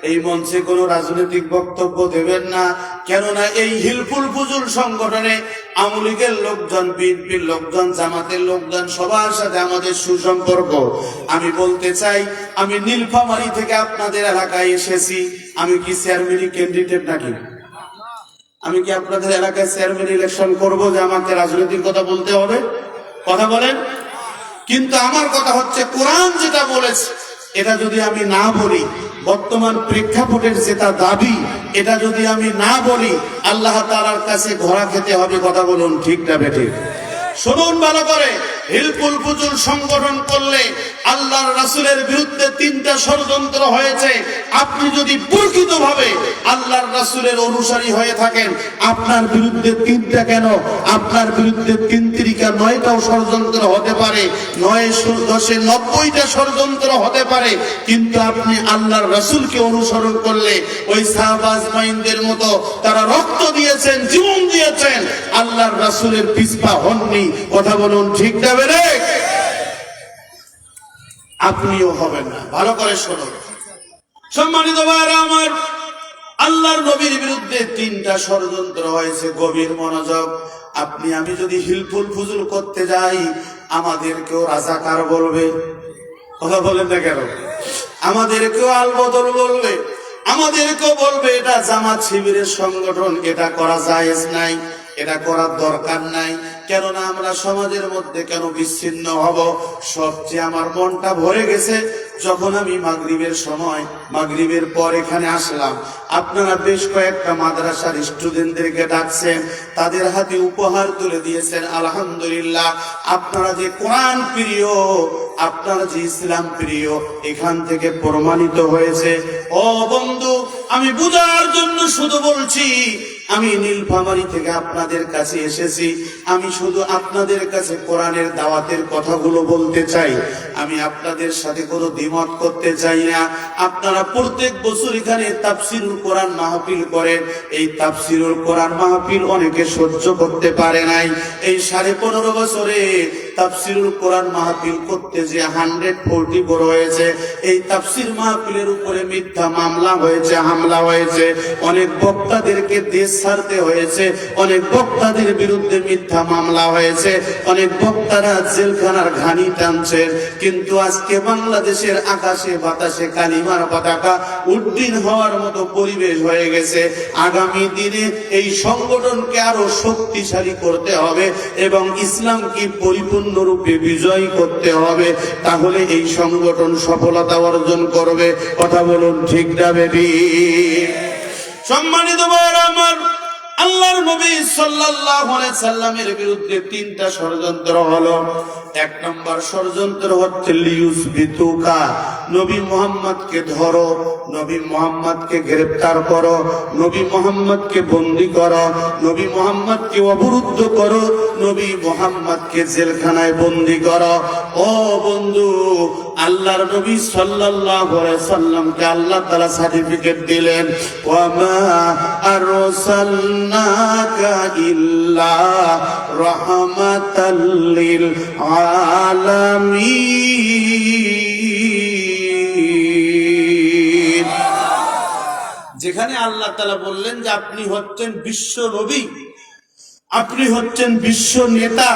এই মঞ্চে কোনো রাজনৈতিক বক্তব্য দেবেন না, কেননা এই হিলফুল ফুজুল সংগঠনে আওয়ামী লীগের লোকজন, বিএনপির লোকজন, জামাতের লোকজন সবার সাথে আমাদের সুসম্পর্ক। আমি বলতে চাই, আমি নীলফামারী থেকে আপনাদের এলাকায় এসেছি। আমি কি চেয়ারম্যান ক্যান্ডিডেট নাকি? আমি কি আপনাদের এলাকায় চেয়ারম্যান ইলেকশন করব যে আমাকে রাজনৈতিক কথা বলতে হবে? কথা বলেন। কিন্তু আমার কথা হচ্ছে, কোরআন যেটা বলেছে এটা যদি আমি না বলি, বর্তমান প্রেক্ষাপটের যেটা দাবি এটা যদি আমি না বলি, আল্লাহ তাআলার কাছে ঘোড়া খেতে হবে। কথা বলুন ঠিক না বেঠিক? শুনুন ভালো করে, হিলফুল ফুজুল সংগঠন করলে আল্লাহর রাসূলের বিরুদ্ধে 3টা ষড়যন্ত্র হয়েছে। আপনি যদি প্রকৃতভাবে আল্লাহর রাসূলের অনুসারী হয়ে থাকেন, আপনার বিরুদ্ধে 3টা কেন, আপনার বিরুদ্ধে 3 তিরিকা 9টাও ষড়যন্ত্র হতে পারে, 9 10 90টা ষড়যন্ত্র হতে পারে। কিন্তু আপনি আল্লাহর রাসূলকে অনুসরণ করলে ওই সাহাবা আজমাইনদের মতো তারা রক্ত দিয়েছেন, জীবন দিয়েছেন, আল্লাহর রাসূলের পিছপা হননি। কথা বলুন ঠিক না বেরে? আপনিও হবেন না। ভালো করে শুনুন সম্মানিত ভাইরা আমার, আল্লাহর নবীর বিরুদ্ধে 3টা ষড়যন্ত্র হয়েছে। গভীর মনোযোগ। আপনি আমি যদি হিলফুল ফুজুল করতে যাই, আমাদেরকেও রাজাকার বলবে। কথা বলেন না কেন? আমাদেরকেও আলবদল বলবে, আমাদেরকেও বলবে এটা জামাত শিবিরের সংগঠন, এটা করা জায়েজ নাই, এটা করার দরকার নাই। কেননা আমরা সমাজের মধ্যে কেন বিচ্ছিন্ন হব? সবচেয়ে আমার মনটা ভরে গেছে যখন আমি মাগরিবের সময়, মাগরিবের পর এখানে আসলাম। আপনারা বেশ কয়েকটা মাদ্রাসার স্টুডেন্টদেরকে ডাকছেন, তাদের হাতে উপহার তুলে দিয়েছেন। আলহামদুলিল্লাহ, আপনারা যে কোরআন প্রিয়, আপনারা যে ইসলাম প্রিয়, এখান থেকে প্রমাণিত হয়েছে। ও বন্ধু, আমি বুঝার জন্য শুধু বলছি, আমি নীলফামারী থেকে আপনাদের কাছে এসেছি। আমি শুধু আপনাদের কাছে কোরআনের দাওয়াতের কথাগুলো বলতে চাই। আমি আপনাদের সাথে কোনো দ্বিমত করতে চাই না। আপনারা প্রত্যেক বছর এখানে তাফসিরুল কোরআন মাহফিল করেন। এই তাফসিরুল কোরআন মাহফিল অনেকে সহ্য করতে পারে নাই। এই 15.5 বছরে তাফসিরুল কোরআন মাহফিল করতে যে 144 হয়েছে। এই তাফসির মাহফিলের উপরে মিথ্যা মামলা হয়েছে, হামলা হয়েছে। অনেক বক্তাদেরকে দেশ ছাড়তে হয়েছে, অনেক বক্তাদের বিরুদ্ধে মিথ্যা মামলা হয়েছে, অনেক বক্তারা জেলখানার ঘানি টানছেন। কিন্তু আজকে বাংলাদেশের আকাশে বাতাসে কালিমার পতাকা উড্ডীন হওয়ার মতো পরিবেশ হয়ে গেছে। আগামী দিনে এই সংগঠনকে আরো শক্তিশালী করতে হবে এবং ইসলামকে পরিপূর্ণরূপে বিজয়ী করতে হবে। তাহলে এই সংগঠন সফলতা অর্জন করবে। কথা বলুন, ঠিক না বেঠিক? সম্মানিত ভাইরা আমার, আল্লাহর নবী সাল্লাল্লাহু আলাইহি সাল্লামের বিরুদ্ধে 3টা ষড়যন্ত্র হলো। 1 নম্বর ষড়যন্ত্র হচ্ছে লিউসবিতুকা, নবী মুহাম্মদকে ধরো, নবী মুহাম্মদকে গ্রেফতার করো, নবী মুহাম্মদকে বন্দী করো, নবী মুহাম্মদকে অবরুদ্ধ করো, নবী মুহাম্মদকে জেলখানায় বন্দী করো। ও বন্ধু, আল্লাহর নবী সাল্লাল্লাহু আলাইহি সাল্লামকে আল্লাহ তাআলা সার্টিফিকেট দিলেন, ওয়ামা আরসালনাকা ইল্লা রাহমাতাল লিল আলামিন। যেখানে আল্লাহ তাআলা বললেন যে আপনি হচ্ছেন বিশ্ব নবী, আপনি হচ্ছেন বিশ্ব নেতা,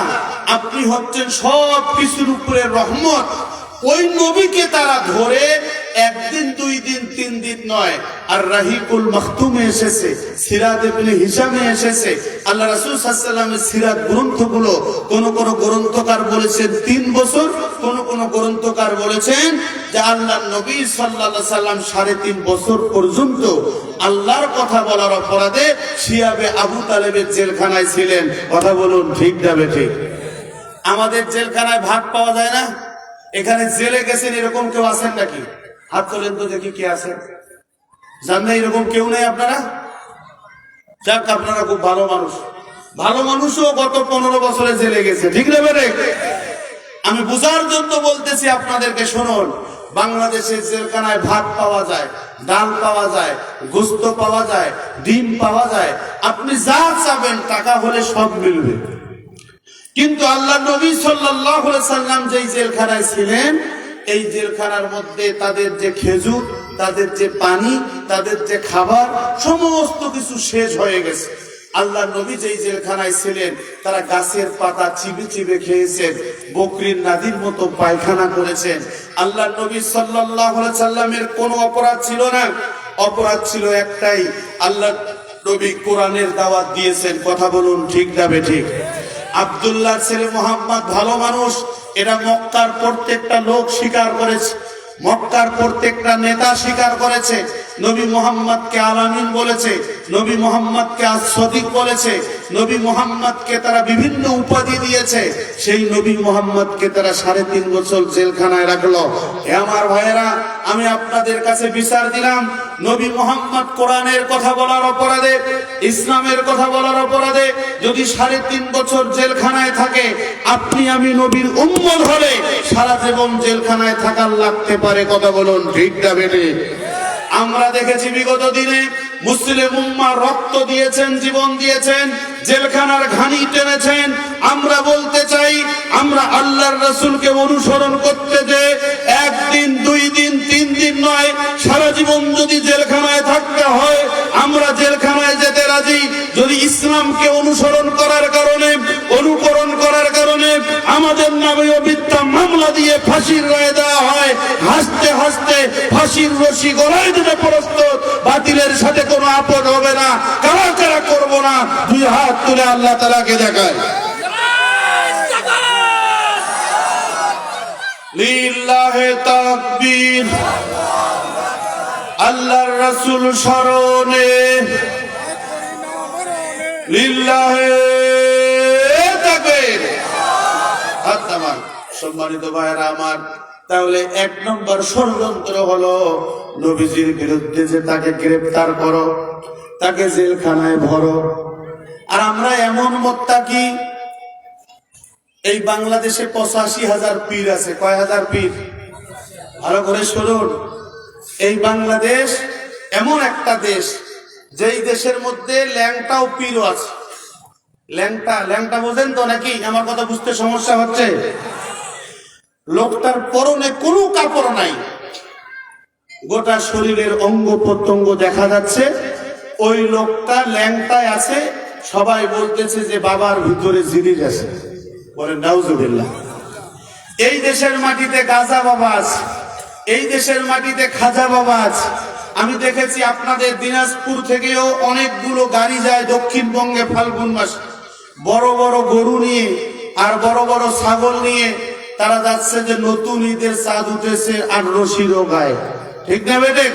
আপনি হচ্ছেন সব কিছুর উপরে রহমত, ওই নবীকে তারা ধরে 1 দিন 2 দিন 3 দিন নয়, আর রাহিকুল মাখতুমে এসেছে, সিরাত ইবনে হিশামে এসেছে। আল্লাহ রাসূল সাল্লাল্লাহু আলাইহি ওয়াসাল্লামের সিরাত গ্রন্থগুলো কোন কোন গ্রন্থকার বলেছেন 3 বছর, কোন কোন গ্রন্থকার বলেছেন যে আল্লাহর নবী সাল্লাল্লাহু আলাইহি ওয়াসাল্লাম 3.5 বছর পর্যন্ত আল্লাহর কথা বলার অপরাধে শিয়াবে আবু তালেবের জেলখানায় ছিলেন। কথা বলুন, ঠিক না বেঠিক? আমাদের জেলখানায় ভাত পাওয়া যায় না? এখানে জেলে গেছেন এরকম কেউ আছেন নাকি? হাত তোলেন তো দেখি কে আছে। জানেন এরকম কেউ নেই আপনারা? যাক, আপনারা খুব ভালো মানুষ। ভালো মানুষও গত 15 বছরে জেলে গেছে, ঠিক না বেঠিক? আমি বুঝার জন্য বলতেছি আপনাদেরকে, শুনুন। বাংলাদেশের জেলখানায় ভাত পাওয়া যায়, ডাল পাওয়া যায়, গোশত পাওয়া যায়, ডিম পাওয়া যায়, আপনি যা চাবেন টাকা হলে সব মিলবে। কিন্তু আল্লাহ নবী সাল্লাল্লাহু আলাইহি সাল্লাম যেই জেলখানায় ছিলেন, এই জেলখানার মধ্যে তাদের যে খেজুর, তাদের যে পানি, তাদের যে খাবার, সমস্ত কিছু শেষ হয়ে গেছে। আল্লাহ নবী যেই জেলখানায় ছিলেন, তারা গাছের পাতা চিবে চিবে খেয়েছেন, বকরির নাদির মতো পায়খানা করেছেন। আল্লাহ নবী সাল্লাল্লাহু আলাইহি সাল্লামের কোনো অপরাধ ছিল না। অপরাধ ছিল একটাই, আল্লাহ নবী কোরআনের দাওয়াত দিয়েছেন। কথা বলুন, ঠিক না বেঠিক? আব্দুল্লাহর ছেলে মুহাম্মদ ভালো মানুষ, এটা মক্কার প্রত্যেকটা লোক স্বীকার করেছে, মক্কার প্রত্যেকটা নেতা স্বীকার করেছে। নবী মুহাম্মদকে আলামিন বলেছে, নবী মুহাম্মদকে আস-সাদিক বলেছে, নবী মুহাম্মদকে তারা বিভিন্ন উপাধি দিয়েছে। সেই নবী মুহাম্মদকে তারা 3.5 বছর জেলখানায় রাখলো। হে আমার ভাইয়েরা, আমি আপনাদের কাছে বিচার দিলাম, নবী মুহাম্মদ কোরআনের কথা বলার অপরাধে, ইসলামের কথা বলার অপরাধে যদি 3.5 বছর জেলখানায় থাকে, আপনি আমি নবীর উম্মত হলে সারা জীবন জেলখানায় থাকার লাগতে পারে। কথা বলুন, ঠিক না বেঠিক? আমরা দেখেছি বিগত দিনে মুসলিম উম্মাহ রক্ত দিয়েছেন, জীবন দিয়েছেন, জেলখানার ঘানি টেনেছেন। আমরা বলতে চাই, আমরা আল্লাহর রাসূলকে অনুসরণ করতে যে 1 দিন 2 দিন 3 দিন নয়, সারা জীবন যদি জেলখানায় থাকতে হয়, আমরা জেলখানায় যেতে রাজি। যদি ইসলামকে অনুসরণ করার কারণে, অনুকরণ করার কারণে আমাদের নামে মিথ্যা মামলা দিয়ে ফাঁসির রায় দেওয়া হয়, হাসতে হাসতে ফাঁসির রশি গলায় দিতে প্রস্তুত। বাতিলের সাথে কোনো আপদ হবে না, কারা কারা করবো না, দুই হাত তুলে আল্লাহ তাআলাকে দেখায়। লিল্লাহে তাকবীর। আল্লাহর রাসূল স্মরণে লিল্লাহে তাকবীর। সম্মানিত ভাইরা আমার, তাহলে এক নম্বর ষড়যন্ত্র হলো নবীজির বিরুদ্ধে যে তাকে গ্রেফতার করো, তাকে জেলখানায় ভরো। আর আমরা এমন মোত্তাকি, এই বাংলাদেশে 85,000 পীর আছে। কয় হাজার পীর? ভালো করে শুনুন, এই বাংলাদেশ এমন একটা দেশ, যেই দেশের মধ্যে ল্যাংটাও পীরও আছে। ল্যাংটা বোঝেন তো নাকি? আমার কথা বুঝতে সমস্যা হচ্ছে? লোকটার পরনে কোনো কাপড় নাই, গোটা শরীরের অঙ্গ প্রত্যঙ্গ দেখা যাচ্ছে, ওই লোকটা ল্যাংটায় আছে। সবাই বলতেছে যে বাবার ভিতরে জিনিস আছে। বলেন নাউজুবিল্লাহ। এই দেশের মাটিতে গাজা বাবা আছে, এই দেশের মাটিতে খাজা বাবা আছে। আমি দেখেছি আপনাদের দিনাজপুর থেকেও অনেকগুলো গাড়ি যায় দক্ষিণবঙ্গে ফাল্গুন মাস, বড় বড় গরু নিয়ে আর বড় বড় ছাগল নিয়ে তারা যাচ্ছে যে নতুন ঈদের চাঁদ উঠেছে আর রশিদও গায়ে, ঠিক না বেটে?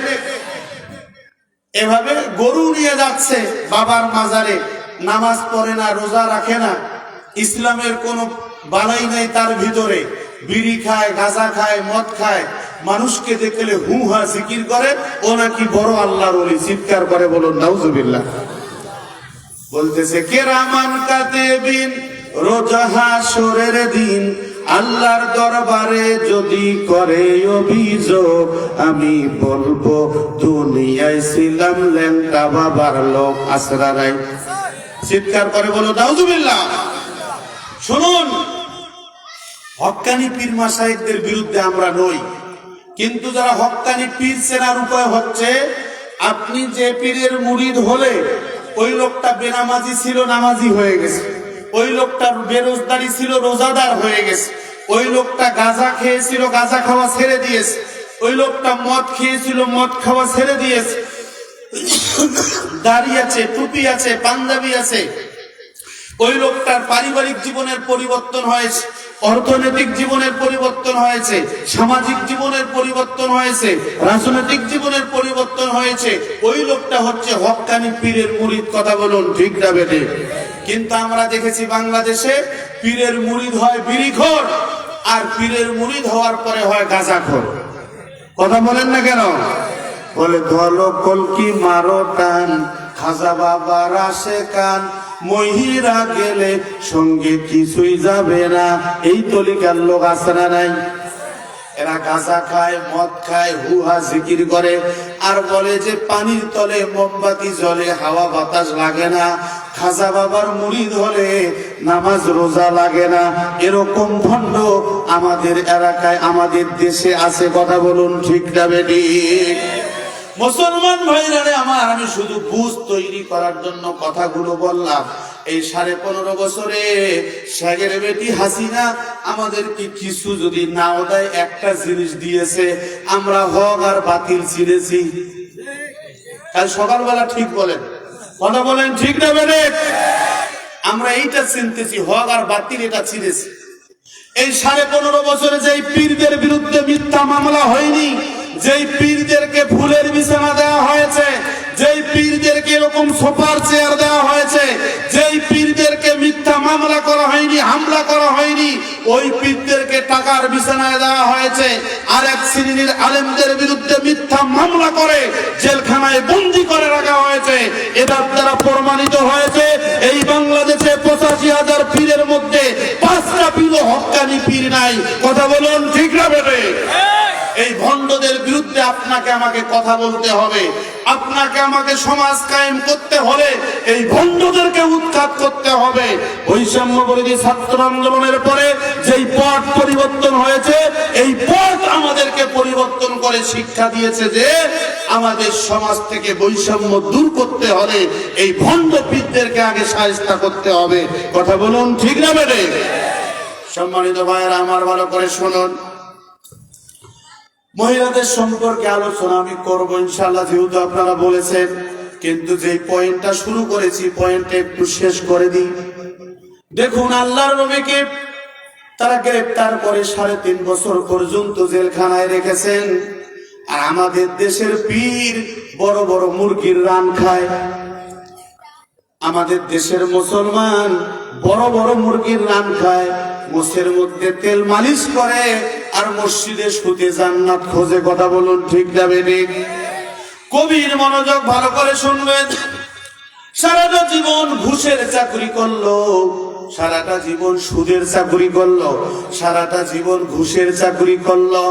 এভাবে গরু নিয়ে যাচ্ছে বাবার মাজারে, নামাজ পড়ে না, রোজা রাখে না, ইসলামের কোনো বালাই নাই তার ভিতরে, বিড়ি খায়, গাঁজা খায়, মদ খায়, মানুষকে দেখলে হু হা জিকির করে, ও নাকি বড় আল্লাহর ওলি। চিৎকার করে বলুন নাউজুবিল্লাহ। বলতেছে কেরামান কাতেবিন, রোজ হাসরের দিন আল্লাহর দরবারে যদি করে অভিযোগ, আমি বলবো দুনিয়ায় ছিলাম ল্যাংটা বাবার লোক আসরা নাই। চিৎকার করে বলো নাউজুবিল্লাহ। শুনুন, হক্কানি পীর মাশায়েখদের বিরুদ্ধে আমরা নই, কিন্তু যারা হক্কানি পীর চেনার উপায় হচ্ছে, আপনি যে পীরের মুরিদ হলে ওই লোকটা বেনামাজি ছিল, নামাজি হয়ে গেছে, ওই লোকটার বেরোজদারি ছিল, রোজাদার হয়ে গেছে, ওই লোকটা গাঁজা খেয়েছিল, গাঁজা খাওয়া ছেড়ে দিয়েছে, ওই লোকটা মদ খেয়েছিল, মদ খাওয়া ছেড়ে দিয়েছে, দাড়ি আছে, টুপি আছে, পাঞ্জাবি আছে, ওই লোকটার পারিবারিক জীবনের পরিবর্তন হয়েছে, অর্থনৈতিক জীবনের পরিবর্তন হয়েছে, সামাজিক জীবনের পরিবর্তন হয়েছে, রাজনৈতিক জীবনের পরিবর্তন হয়েছে। ওই লোকটা হচ্ছে হক্কানি পীরের মুরিদ। কথা বলুন ঠিক না বেটে? কিন্তু আমরা দেখেছি বাংলাদেশে পীরের মুরিদ হয় বিড়িখোর, আর পীরের মুরিদ হওয়ার পরে হয় গাঁজাখোর। কথা বলেন না কেন? বলে ধলো কলকি মারো টান, খাজা বাবার আসে কান, মহিরা গেলে সঙ্গে কিছুই যাবে না। এই তলিকার লোক আছে না নাই? এরা গাঁজা খায়, মদ খায়, হুহা জিকির করে, আর বলে যে পানির তলে মোমবাতি জ্বলে, হাওয়া বাতাস লাগে না। খাজা বাবার মুরিদ হলে নামাজ রোজা লাগে না। এরকম ভণ্ড আমাদের এলাকায়, আমাদের দেশে আছে। কথা বলুন ঠিক না বেটি? মুসলমান ভাইরা আমার, আমি শুধু বুঝ তৈরি করার জন্য কথাগুলো বললাম। এই 15.5 বছরে শেখের বেটি হাসিনা আমাদেরকে কিছু যদি নাও দেয়, একটা জিনিস দিয়েছে, আমরা হক আর বাতিল চিনেছি। কাল সকালবেলা ঠিক বলেন, কথা বলেন ঠিক না বেটে? আমরা এইটা চিনতেছি, হক আর বাতিল এটা চিনেছি। এই 15.5 বছরে যেই পীরদের বিরুদ্ধে মিথ্যা মামলা হয়নি, যেই পীরদেরকে ফুলের বিছানা দেওয়া হয়েছে, যেই পীরদেরকে এরকম সোফার চেয়ার দেওয়া হয়েছে, যেই পীরদেরকে মিথ্যা মামলা করা হয়নি, হামলা করা হয়নি, ওই পীরদেরকে টাকার বিছানায় দেওয়া হয়েছে। আর এক শ্রেণীর আলেমদের বিরুদ্ধে মিথ্যা মামলা করে জেলখানায় বন্দী করে রাখা হয়েছে। এটার দ্বারা প্রমাণিত হয়েছে এই বাংলাদেশে 85,000 পীরের মধ্যে 5টা পীর হক্কানি পীর নাই। কথা বলুন ঠিক না বেটে? এই ভণ্ডদের বিরুদ্ধে আপনাকে আমাকে কথা বলতে হবে, আপনাকে আমাকে সমাজ কায়েম করতে হলে এই ভণ্ডদেরকে উৎখাত করতে হবে। বৈষম্য বিরোধী ছাত্র আন্দোলনের পরে যেই পথ পরিবর্তন হয়েছে, এই পথ আমাদেরকে পরিবর্তন করে শিক্ষা দিয়েছে যে আমাদের সমাজ থেকে বৈষম্য দূর করতে হলে এই ভণ্ড পীরদেরকে আগে শায়েস্তা করতে হবে। কথা বলুন ঠিক না বেটে? সম্মানিত ভাইয়েরা আমার, ভালো করে শুনুন। মহিলাদের সম্পর্কে আলোচনা আমি করবো ইনশাআল্লাহ, যেহেতু আপনারা বলেছেন, কিন্তু যে পয়েন্টটা শুরু করেছি পয়েন্টটা একটু শেষ করে দিই। দেখুন, আল্লাহর নবীকে তারা গ্রেফতার করে 3.5 বছর পর্যন্ত জেলখানায় রেখেছেন। আর আমাদের দেশের পীর বড় বড় মুরগির রান খায়, আমাদের দেশের মুসলমান বড় বড় মুরগির রান খায়, মোষের মধ্যে তেল মালিশ করে, আর মসজিদে শুতে জান্নাত খোঁজে। কথা বলুন ঠিক না বেঠিক? কবির মনোযোগ ভালো করে শুনবেন। সারাটা জীবন ঘুষের চাকরি করলো, সারাটা জীবন সুদের চাকরি করলো, সারাটা জীবন ঘুষের চাকরি করলো।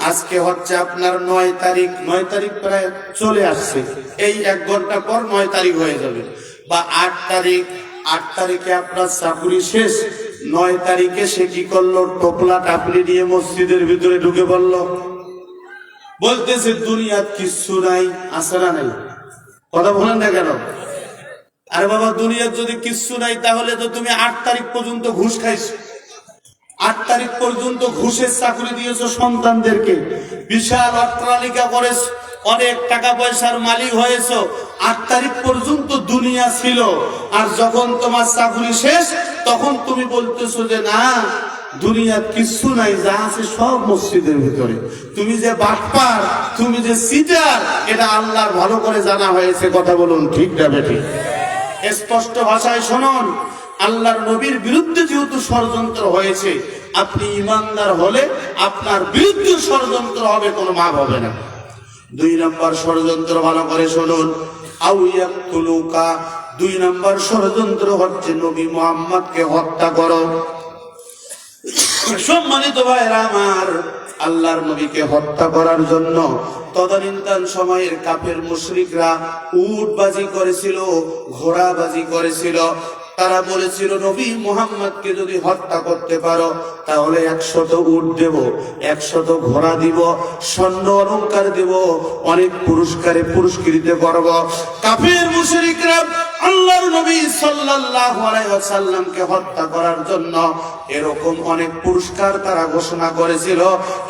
আজকে হচ্ছে আপনার 9 তারিখ, 9 তারিখ প্রায় চলে আসছে, এই 1 ঘন্টা পর 9 তারিখ হয়ে যাবে, বা 8 তারিখ। 8 তারিখে আপনার চাকরি শেষ, 9 তারিখে সে কি করলো? টোপলা টাপলি নিয়ে মসজিদের ভিতরে ঢুকে পড়লো, বলতেছে দুনিয়াত কিচ্ছু নাই। আছে না নাই? কথা বলেন না কেন? আরে বাবা, দুনিয়ার যদি কিচ্ছু নাই তাহলে তো তুমি 8 তারিখ পর্যন্ত ঘুষ খাইছো, 8 তারিখ পর্যন্ত ঘুষের চাকরি দিয়েছো সন্তানদেরকে, বিশাল অট্টালিকা করেছো, অনেক টাকা পয়সার মালিক হয়েছো। 8 তারিখ পর্যন্ত দুনিয়া ছিল, আর যখন তোমার চাকরি শেষ তখন তুমি বলতেছো যে না, দুনিয়ার কিচ্ছু নাই, যা আছে সব মসজিদের ভিতরে। তুমি যে বাটপার, তুমি যে সিটার, এটা আল্লাহর ভালো করে জানা হয়েছে। কথা বলুন ঠিক না বেঠিক? স্পষ্ট ভাষায় শুনুন, আল্লাহর নবীর বিরুদ্ধে যেহেতু ষড়যন্ত্র হয়েছে, আপনি ইমানদার হলে আপনার বিরুদ্ধে ষড়যন্ত্র হবে, কোনো মাপ হবে না। 2 নম্বর ষড়যন্ত্র ভালো করে শুনুন, আউয়াকুলুকা। 2 নম্বর ষড়যন্ত্র হচ্ছে নবী মুহাম্মদকে হত্যা করো। সম্মানিত ভাইরা আমার, আল্লাহর নবীকে হত্যা করার জন্য তদানীন্তন সময়ের কাফের মুশরিকরা উটবাজি করেছিল, ঘোড়াবাজি করেছিল। তারা বলেছিল নবী মুহাম্মদকে যদি হত্যা করতে পারো তাহলে 100 উট দেব, 100 ঘোড়া দিব, স্বর্ণ অলংকার দেব, অনেক পুরস্কারে পুরস্কৃত করব। কাফের মুশরিকরা আল্লাহর নবী সাল্লাল্লাহু আলাইহি ওয়াসাল্লামকে হত্যা করার জন্য এরকম অনেক পুরস্কার তারা ঘোষণা করেছিল,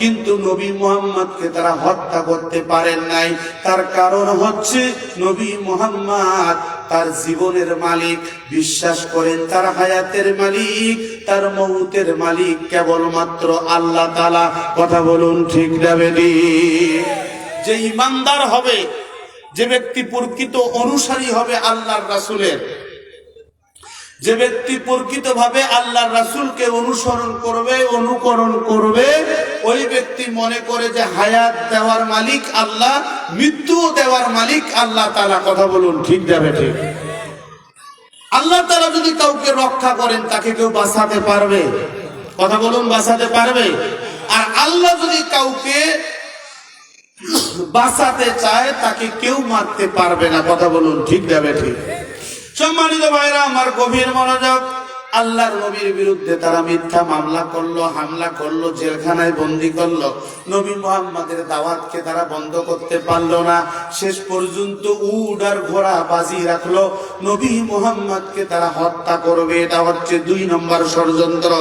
কিন্তু নবী মুহাম্মদকে তারা হত্যা করতে পারেন নাই। তার কারণ হচ্ছে নবী মুহাম্মদ তার জীবনের মালিক, বিশ্বাস করেন তার হায়াতের মালিক, তার মউতের মালিক কেবলমাত্র আল্লাহ তাআলা। কথা বলুন ঠিক না বেঠিক? যে ইমানদার হবে, যে ব্যক্তি প্রকৃত অনুসারী হবে আল্লাহর রাসূলের, যে ব্যক্তি প্রকৃত ভাবে আল্লাহর রাসূলকে অনুসরণ করবে, অনুকরণ করবে, ওই ব্যক্তি মনে করে যে হায়াত দেওয়ার মালিক আল্লাহ, মৃত্যু দেওয়ার মালিক আল্লাহ তাআলা। কথা বলুন ঠিক না বেঠিক? আল্লাহ তাআলা যদি কাউকে রক্ষা করেন তাকে কেউ বাঁচাতে পারবে? কথা বলুন, বাঁচাতে পারবে? আর আল্লাহ যদি কাউকে বাঁচাতে চায় তাকে কেউ মারতে পারবে না। কথা বলুন ঠিক না বেঠিক? সম্মানিত ভাইরা আমার, গভীর মনোযোগ। আল্লাহর নবীর বিরুদ্ধে তারা মিথ্যা মামলা করলো, হামলা করলো, জেলখানায় বন্দী করলো। নবী মুহাম্মদের দাওয়াতকে তারা বন্ধ করতে পারলো না। শেষ পর্যন্ত উট আর ঘোড়া বাজি রাখলো, নবী মুহাম্মদকে তারা হত্যা করবে। এটা হচ্ছে 2 নম্বর ষড়যন্ত্র।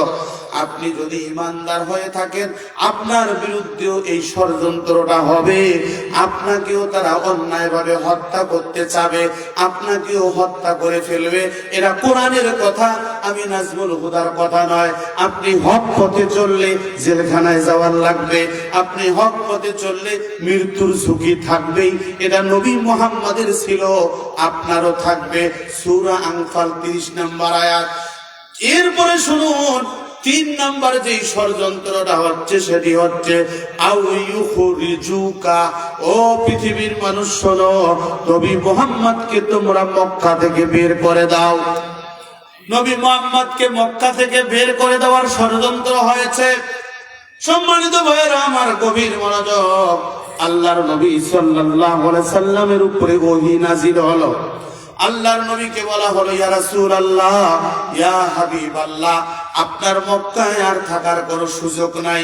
আপনি যদি ইমানদার হয়ে থাকেন, আপনার বিরুদ্ধেও এই ষড়যন্ত্রটা হবে। আপনাকেও তারা অন্যায়ভাবে হত্যা করতে চাবে, আপনাকেও হত্যা করে ফেলবে। এরা কোরআনের কথা, আমি নাজমুল হুদার কথা নয়। আপনি হক পথে চললে জেলখানায় যাওয়ার লাগবে, আপনি হক পথে চললে মৃত্যুর ঝুঁকি থাকবেই। এটা নবী মুহাম্মদের ছিল, আপনারও থাকবে। সূরা আনফাল 30 নম্বর আয়াত। এরপরে শুনুন, 3 নম্বর যে ষড়যন্ত্রটা হচ্ছে সেটি হচ্ছে আউয়ুখরিজুকা। ও পৃথিবীর মানুষ শোনো, নবী মুহাম্মদকে তোমরা মক্কা থেকে বের করে দাও। নবী মুহাম্মদকে মক্কা থেকে বের করে দেওয়ার ষড়যন্ত্র হয়েছে। সম্মানিত ভাইরা আমার, গভীর মনোযোগ। আল্লাহর নবী সাল্লাল্লাহু আলাইহি সাল্লামের উপরে ওহী নাযিল হলো। আল্লাহর নবীকে বলা হলো, ইয়া রাসূলুল্লাহ, ইয়া হাবিবাল্লাহ, আপনার মক্কায় আর থাকার কোনো সুযোগ নাই।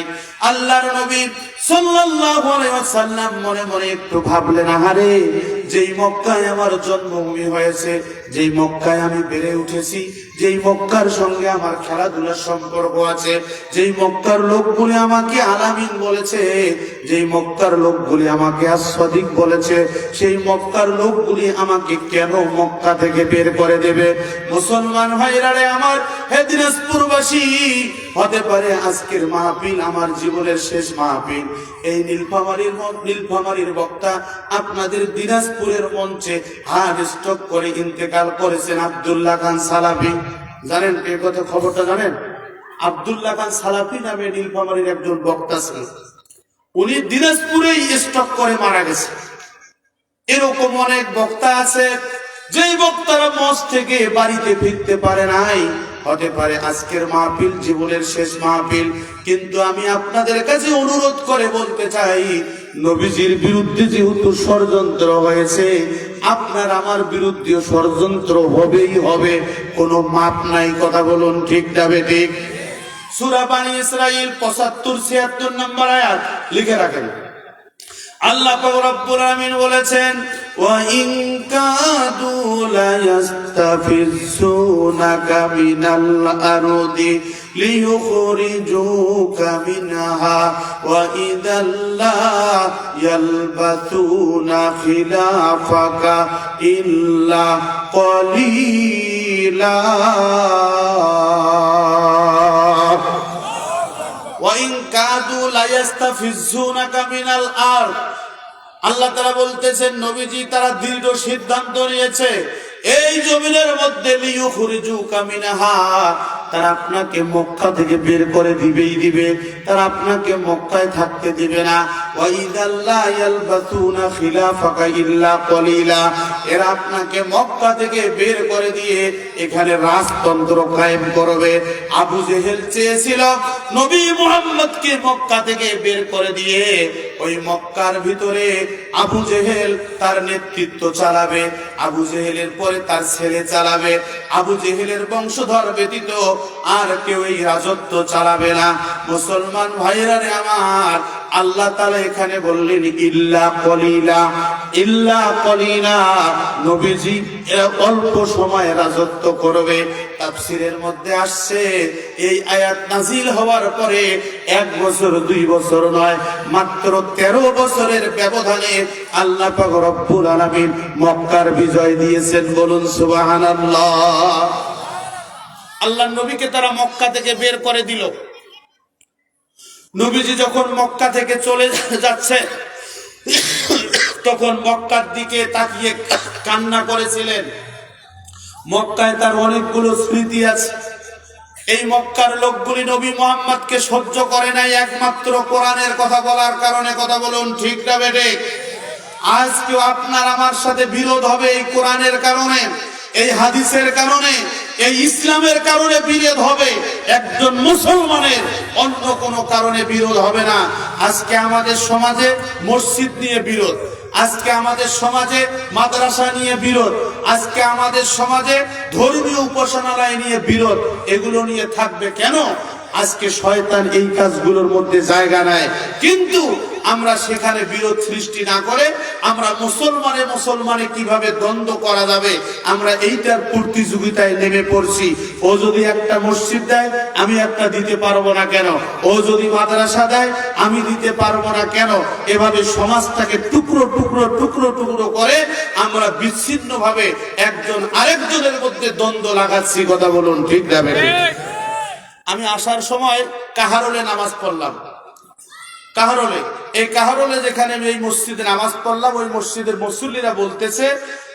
আল্লাহর নবী সাল্লাল্লাহু আলাইহি ওয়াসাল্লাম মনে মনে একটু ভাবলেন, আহারে, যেই মক্কায় আমার জন্মভূমি হয়েছে, যেই মক্কায় আমি বেড়ে উঠেছি, যেই মক্কার সঙ্গে আমার খেলাধুলার সম্পর্ক আছে, যেই মক্কার লোকগুলি আমাকে আলামিন বলেছে, যেই মক্কার লোকগুলি আমাকে আসসাদিক বলেছে, সেই মক্কার লোকগুলি আমাকে কেন মক্কা থেকে বের করে দেবে? মুসলমান ভাইরা রে আমার, হে দিনাজপুরবাসী, হতে পারে আজকের মাহফিল আমার জীবনের শেষ মাহফিল। এই নীলফামারীর বক্তা আপনাদের দিনাজপুরের মঞ্চে হার্ট স্ট্রোক করে ইন্তেকাল করেছেন আব্দুল্লাহ খান সালাফি। জানেন এই কথা, খবরটা জানেন? আব্দুল্লাহ খান সালাফি নামে নীলফামারীর একজন বক্তা ছিলেন, উনি দিনাজপুরেই স্ট্রোক করে মারা গেছে। এরকম অনেক বক্তা আছে যেই বক্তারা মঞ্চ থেকে বাড়িতে ফিরতে পারে নাই। হতে পারে আজকের মাহফিল জীবনের শেষ মাহফিল, কিন্তু আমি আপনাদের কাছে অনুরোধ করে বলতে চাই, নবীজির বিরুদ্ধে যেহেতু ষড়যন্ত্র হয়েছে, আপনার আমার বিরুদ্ধে ষড়যন্ত্র হবেই হবে, কোনো মাপ নাই। কথা বলুন ঠিক না বেঠিক? সূরা বনী ইসরাঈল ৭৫-৭৬ নম্বর আয়াত লিখে রাখেন। আল্লাহ পাক রব্বুল আমিন বলেছেন, ওয়া ইন কাদু লা ইস্তাফিজুনাকা মিনাল আরদি লিয়ুখরিজুকা মিনহা ওয়া ইদাল লা ইয়ালবাতুনা খিলাফাকা ইল্লা কলিলা। আল্লাহ তাআলা বলতেছেন, নবীজি তারা দৃঢ় সিদ্ধান্ত নিয়েছে এই জমিনের মধ্যে লিয়ুখরিজুকা মিনহা, তারা আপনাকে মক্কা থেকে বের করে দিবেই দিবে, তারা আপনাকে মক্কায় থাকতে দিবে না। ওয়া ইদাল্লা ইয়ালবাতুনা খিলাফাকা ইল্লা কলিলা, এরা আপনাকে মক্কা থেকে বের করে দিয়ে এখানে রাজতন্ত্র কায়েম করবে। আবু জেহেল চেয়েছিল নবী মুহাম্মদকে মক্কা থেকে বের করে দিয়ে ওই মক্কার ভিতরে আবু জেহেল তার নেতৃত্ব চালাবে, আবু জেহেলের পরে তার ছেলে চালাবে, আবু জেহেলের বংশধর ব্যতীত আর কেউ এই রাজত্ব চালাবে না। মুসলমান ভাইরা রে আমার, আল্লাহ তাআলা এখানে বললেন ইল্লা কলিলা, ইল্লা কলিলা, নবীজি অল্প সময় রাজত্ব করবে। তাফসীরের মধ্যে আসছে এই আয়াত নাযিল হওয়ার পরে 1 বছর 2 বছর নয়, মাত্র 13 বছরের ব্যবধানে আল্লাহ পাক রব্বুল আলামিন মক্কার বিজয় দিয়েছেন। বলুন সুবহানাল্লাহ। আল্লাহ নবীকে তারা মক্কা থেকে বের করে দিল। নবীজি যখন মক্কা থেকে চলে যাচ্ছে তখন মক্কার দিকে তাকিয়ে কান্না করেছিলেন। মক্কায় তার অনেকগুলো স্মৃতি আছে। এই মক্কার লোকগুলি নবী মুহাম্মদকে সহ্য করে নাই একমাত্র কোরআনের কথা বলার কারণে। কথা বলুন ঠিক না বেঠিক? আজকেও আপনার আমার সাথে বিরোধ হবে এই কোরআনের কারণে, এই হাদিসের কারণে, এই ইসলামের কারণে বিরোধ হবে। একজন মুসলমানের অন্য কোনো কারণে বিরোধ হবে না। আজকে আমাদের সমাজে মসজিদ নিয়ে বিরোধ, আজকে আমাদের সমাজে মাদ্রাসা নিয়ে বিরোধ, আজকে আমাদের সমাজে ধর্মীয় উপাসনালয় নিয়ে বিরোধ। এগুলো নিয়ে থাকবে কেন? আজকে শয়তান এই কাজগুলোর মধ্যে জায়গা নেয়। কিন্তু আমরা সেখানে বিরোধ সৃষ্টি না করে আমরা মুসলমানে কিভাবে দ্বন্দ্ব করা যাবে, আমরা এইটার প্রতিযোগিতায় নেমে পড়ছি। ও যদি একটা মসজিদ দেয় আমি একটা দিতে পারবো না কেন? ও যদি মাদ্রাসা দেয় আমি দিতে পারবো না কেন? এভাবে সমাজটাকে টুকরো টুকরো টুকরো টুকরো করে আমরা বিচ্ছিন্ন ভাবে একজন আরেকজনের মধ্যে দ্বন্দ্ব লাগাচ্ছি। কথা বলুন ঠিক না বেঠিক? আমি আসার সময় কাহারোলে নামাজ পড়লাম। কাহারোলে, এই কাহারোলে যেখানে আমি এই মসজিদে নামাজ পড়লাম, ওই মসজিদের মুসল্লিরা বলতেছে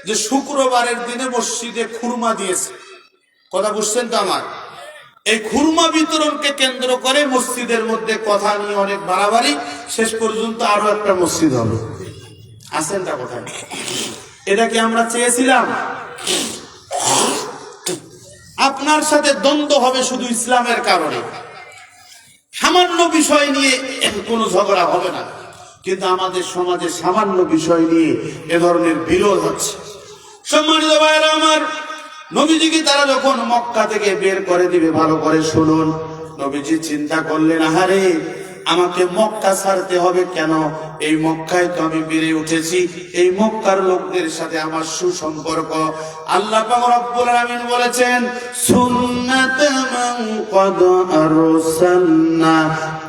যে শুক্রবারের দিনে মসজিদে খুরমা দিয়েছে। কথা বুঝছেন তো আমার? এই খুরমা বিতরণকে কেন্দ্র করে মসজিদের মধ্যে কথা নিয়ে অনেক বাড়াবাড়ি, শেষ পর্যন্ত আরো একটা মসজিদ হবে। আসেনটা কোথায়? এটা কি আমরা চেয়েছিলাম? আপনার সাথে দ্বন্দ্ব হবে শুধু ইসলামের কারণে, সামান্য বিষয় নিয়ে কোনো ঝগড়া হবে না। কিন্তু আমাদের সমাজে সামান্য বিষয় নিয়ে এ ধরনের বিরোধ হচ্ছে। সম্মানিত ভাইরা আমার, নবীজিকে তারা যখন মক্কা থেকে বের করে দিবে, ভালো করে শুনুন, নবীজি চিন্তা করলেন, আহারে আমাকে মক্কা ছাড়তে হবে কেন? এই মক্কায় তো আমি বেড়ে উঠেছি, এই মক্কার লোকদের সাথে আমার সুসম্পর্ক। আল্লাহ পাক রব্বুল আলামিন বলেছেন, সুন্নাত মান ক্বাদ আরসালনা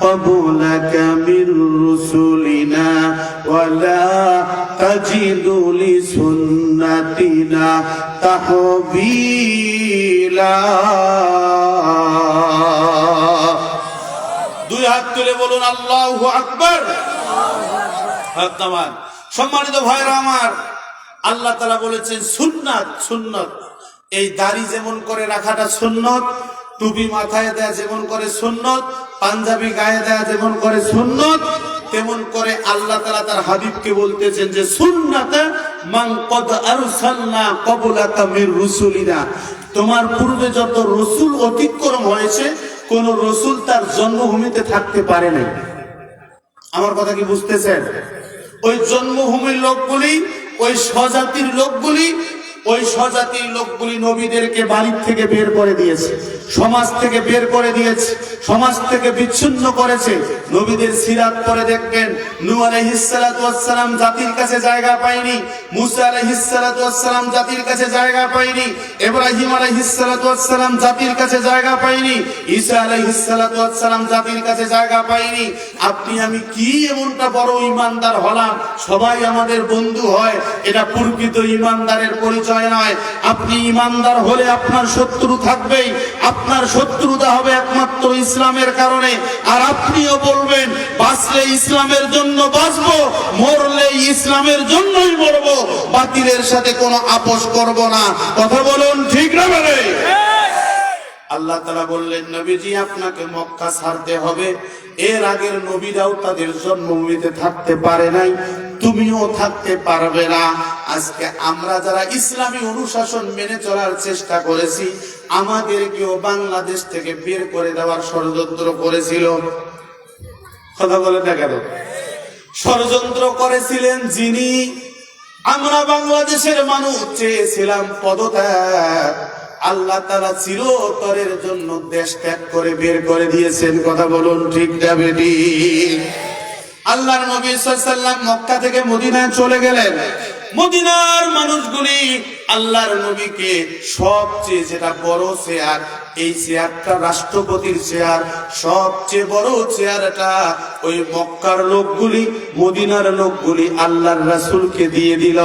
ক্বাবলাকা মির রুসুলিনা ওয়ালা তাজিদু লিসুন্নাতিনা তাহবিলা। দুই হাত তুলে বলুন আল্লাহু আকবার। সম্মানিত ভাইরা আমার, আল্লাহ তাআলা বলেছেন সুন্নাত, সুন্নত। এই দাড়ি যেমন করে রাখাটা সুন্নত, টুপি মাথায় দেয়া যেমন করে সুন্নত, পাঞ্জাবি গায়ে দেয়া যেমন করে সুন্নত, তেমন করে আল্লাহ তাআলা তার হাবিবকে বলতেছেন যে সুন্নাতা মান ক্বাদ আরসালনা ক্বাবলাকা মির রুসুলিনা। তোমার পূর্বে যত রসুল অতিক্রম হয়েছে, কোন রসুল তার জন্মভূমিতে থাকতে পারে নাই। আমার কথা কি বুঝতেছেন? ওই জন্মভূমির লোকগুলি, ওই স্বজাতির লোকগুলি, ওই স্বজাতির লোকগুলি নবীদেরকে বাড়ির থেকে বের করে দিয়েছে, সমাজ থেকে বের করে দিয়েছে, সমাজ থেকে বিচ্ছিন্ন করেছে। নবীদের সিরাত পড়ে দেখবেন, নূহ আলাইহিস সালাতু ওয়াস সালাম জাতির কাছে জায়গা পায়নি, মুসা আলাইহিস সালাতু ওয়াস সালাম জাতির কাছে জায়গা পায়নি, ইব্রাহিম আলাইহিস সালাতু ওয়াস সালাম জাতির কাছে জায়গা পায়নি, ঈসা আলাইহিস সালাতু ওয়াস সালাম জাতির কাছে জায়গা পায়নি। আপনি আমি কি এমনটা বড় ঈমানদার হলাম, সবাই আমাদের বন্ধু হয়, এটা প্রকৃত ঈমানদারের পরিচয় নয়। আপনি ঈমানদার হলে আপনার শত্রু থাকবেই, আপনার শত্রুতা হবে একমাত্র ইসলামের কারণে। আর আপনিও বলবেন বাঁচলে ইসলামের জন্য বাঁচবো, মরলে ইসলামের জন্যই মরবো, বাতিলের সাথে কোনো আপোষ করব না। কথা বলুন ঠিক না বলে? আল্লাহ তাআলা বললেন, নবীজি আপনাকে মক্কা ছাড়তে হবে। এর আগের নবীরাও তাদের জন্মভূমিতে থাকতে পারে নাই, তুমিও থাকতে পারবে না। আজকে আমরা যারা ইসলামী অনুশাসন মেনে চলার চেষ্টা করেছি, আমাদেরকেও বাংলাদেশ থেকে বের করে দেওয়ার ষড়যন্ত্র করেছিল। কথা বলে না কেন? ষড়যন্ত্র করেছিলেন যিনি। আমরা বাংলাদেশের মানুষ চেয়েছিলাম পদত্যাগ, আল্লাহ তাআলা চিরতরের জন্য দেশ ত্যাগ করে বের করে দিয়েছেন। কথা বলুন ঠিক না বেঠিক? আল্লাহর নবী সাল্লাল্লাহু আলাইহি ওয়াসাল্লাম মক্কা থেকে মদিনায় চলে গেলেন। মদিনার মানুষগুলি আল্লাহর নবীকে সবচেয়ে যেটা বড় চেয়ার, এই চেয়ারটা রাষ্ট্রপতির চেয়ার, সবচেয়ে বড় চেয়ারটা ওই মক্কার লোকগুলি, মদিনার লোকগুলি আল্লাহর রাসূলকে দিয়ে দিল।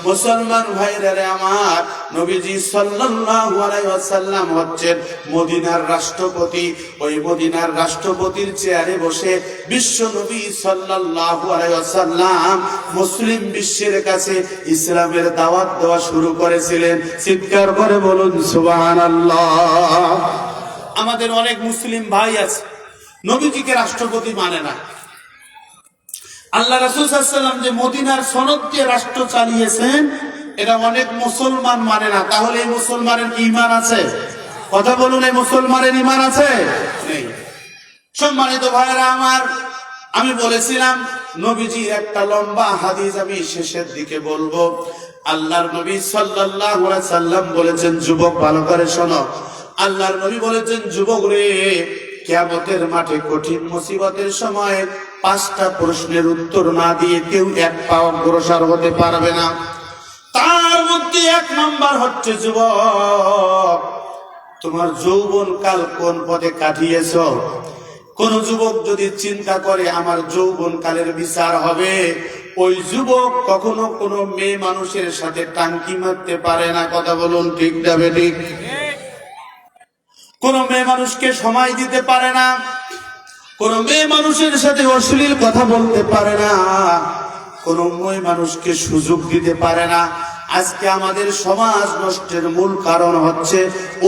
মুসলমান ভাইরা রে আমার, নবীজি সাল্লাল্লাহু আলাইহি ওয়াসাল্লাম হচ্ছেন মদিনার রাষ্ট্রপতি। ওই মদিনার রাষ্ট্রপতির চেয়ারে বসে বিশ্ব নবী সাল্লাল্লাহু আলাইহি ওয়াসাল্লাম মুসলিম বিশ্বের কাছে ইসলামের দাওয়াত দেওয়া শুরু করেছিলেন। চিৎকার করে বলুন সুবহানাল্লাহ। আমাদের অনেক মুসলিম ভাই আছে নবীজিকে রাষ্ট্রপতি মানে না। আল্লাহ রাসূল সাল্লাল্লাহু আলাইহি ওয়াসাল্লাম যে মদিনার সনদ দিয়ে রাষ্ট্র চালিয়েছেন, এটা অনেক মুসলমান মানে না। তাহলে এই মুসলমানের কি ঈমান আছে? কথা বলুন, এই মুসলমানের ঈমান আছে? নেই। সম্মানিত ভাইরা আমার, আমি বলেছিলাম নবীজির একটা লম্বা হাদিস আমি শেষের দিকে বলবো। আল্লাহর নবী সাল্লাল্লাহু আলাইহি ওয়াসাল্লাম বলেছেন, যুবক ভালো করে শোনো, আল্লাহর নবী বলেছেন, যুবক রে, কিয়ামতের মাঠে কঠিন মুসিবতের সময় 5টা প্রশ্নের উত্তর না দিয়ে কেউ এক পা অগ্রসর হতে পারবে না। তার মধ্যে 1 নাম্বার হচ্ছে, যুবক তোমার যৌবন কাল কোন পথে কাটিয়েছো। কোন যুবক যদি চিন্তা করে আমার যৌবন কালের বিচার হবে, ওই যুবক কখনো কোনো মেয়ে মানুষের সাথে টাঙ্কি মারতে পারে না। কথা বলুন ঠিক না বেঠিক? কোন মেয়ে মানুষকে সময় দিতে পারে না, কোন মেয়ে মানুষের সাথে অশ্লীল কথা বলতে পারে না, কোন মেয়ে মানুষকে সুযোগ দিতে পারে না। আজকে আমাদের সমাজ নষ্টের মূল কারণ হচ্ছে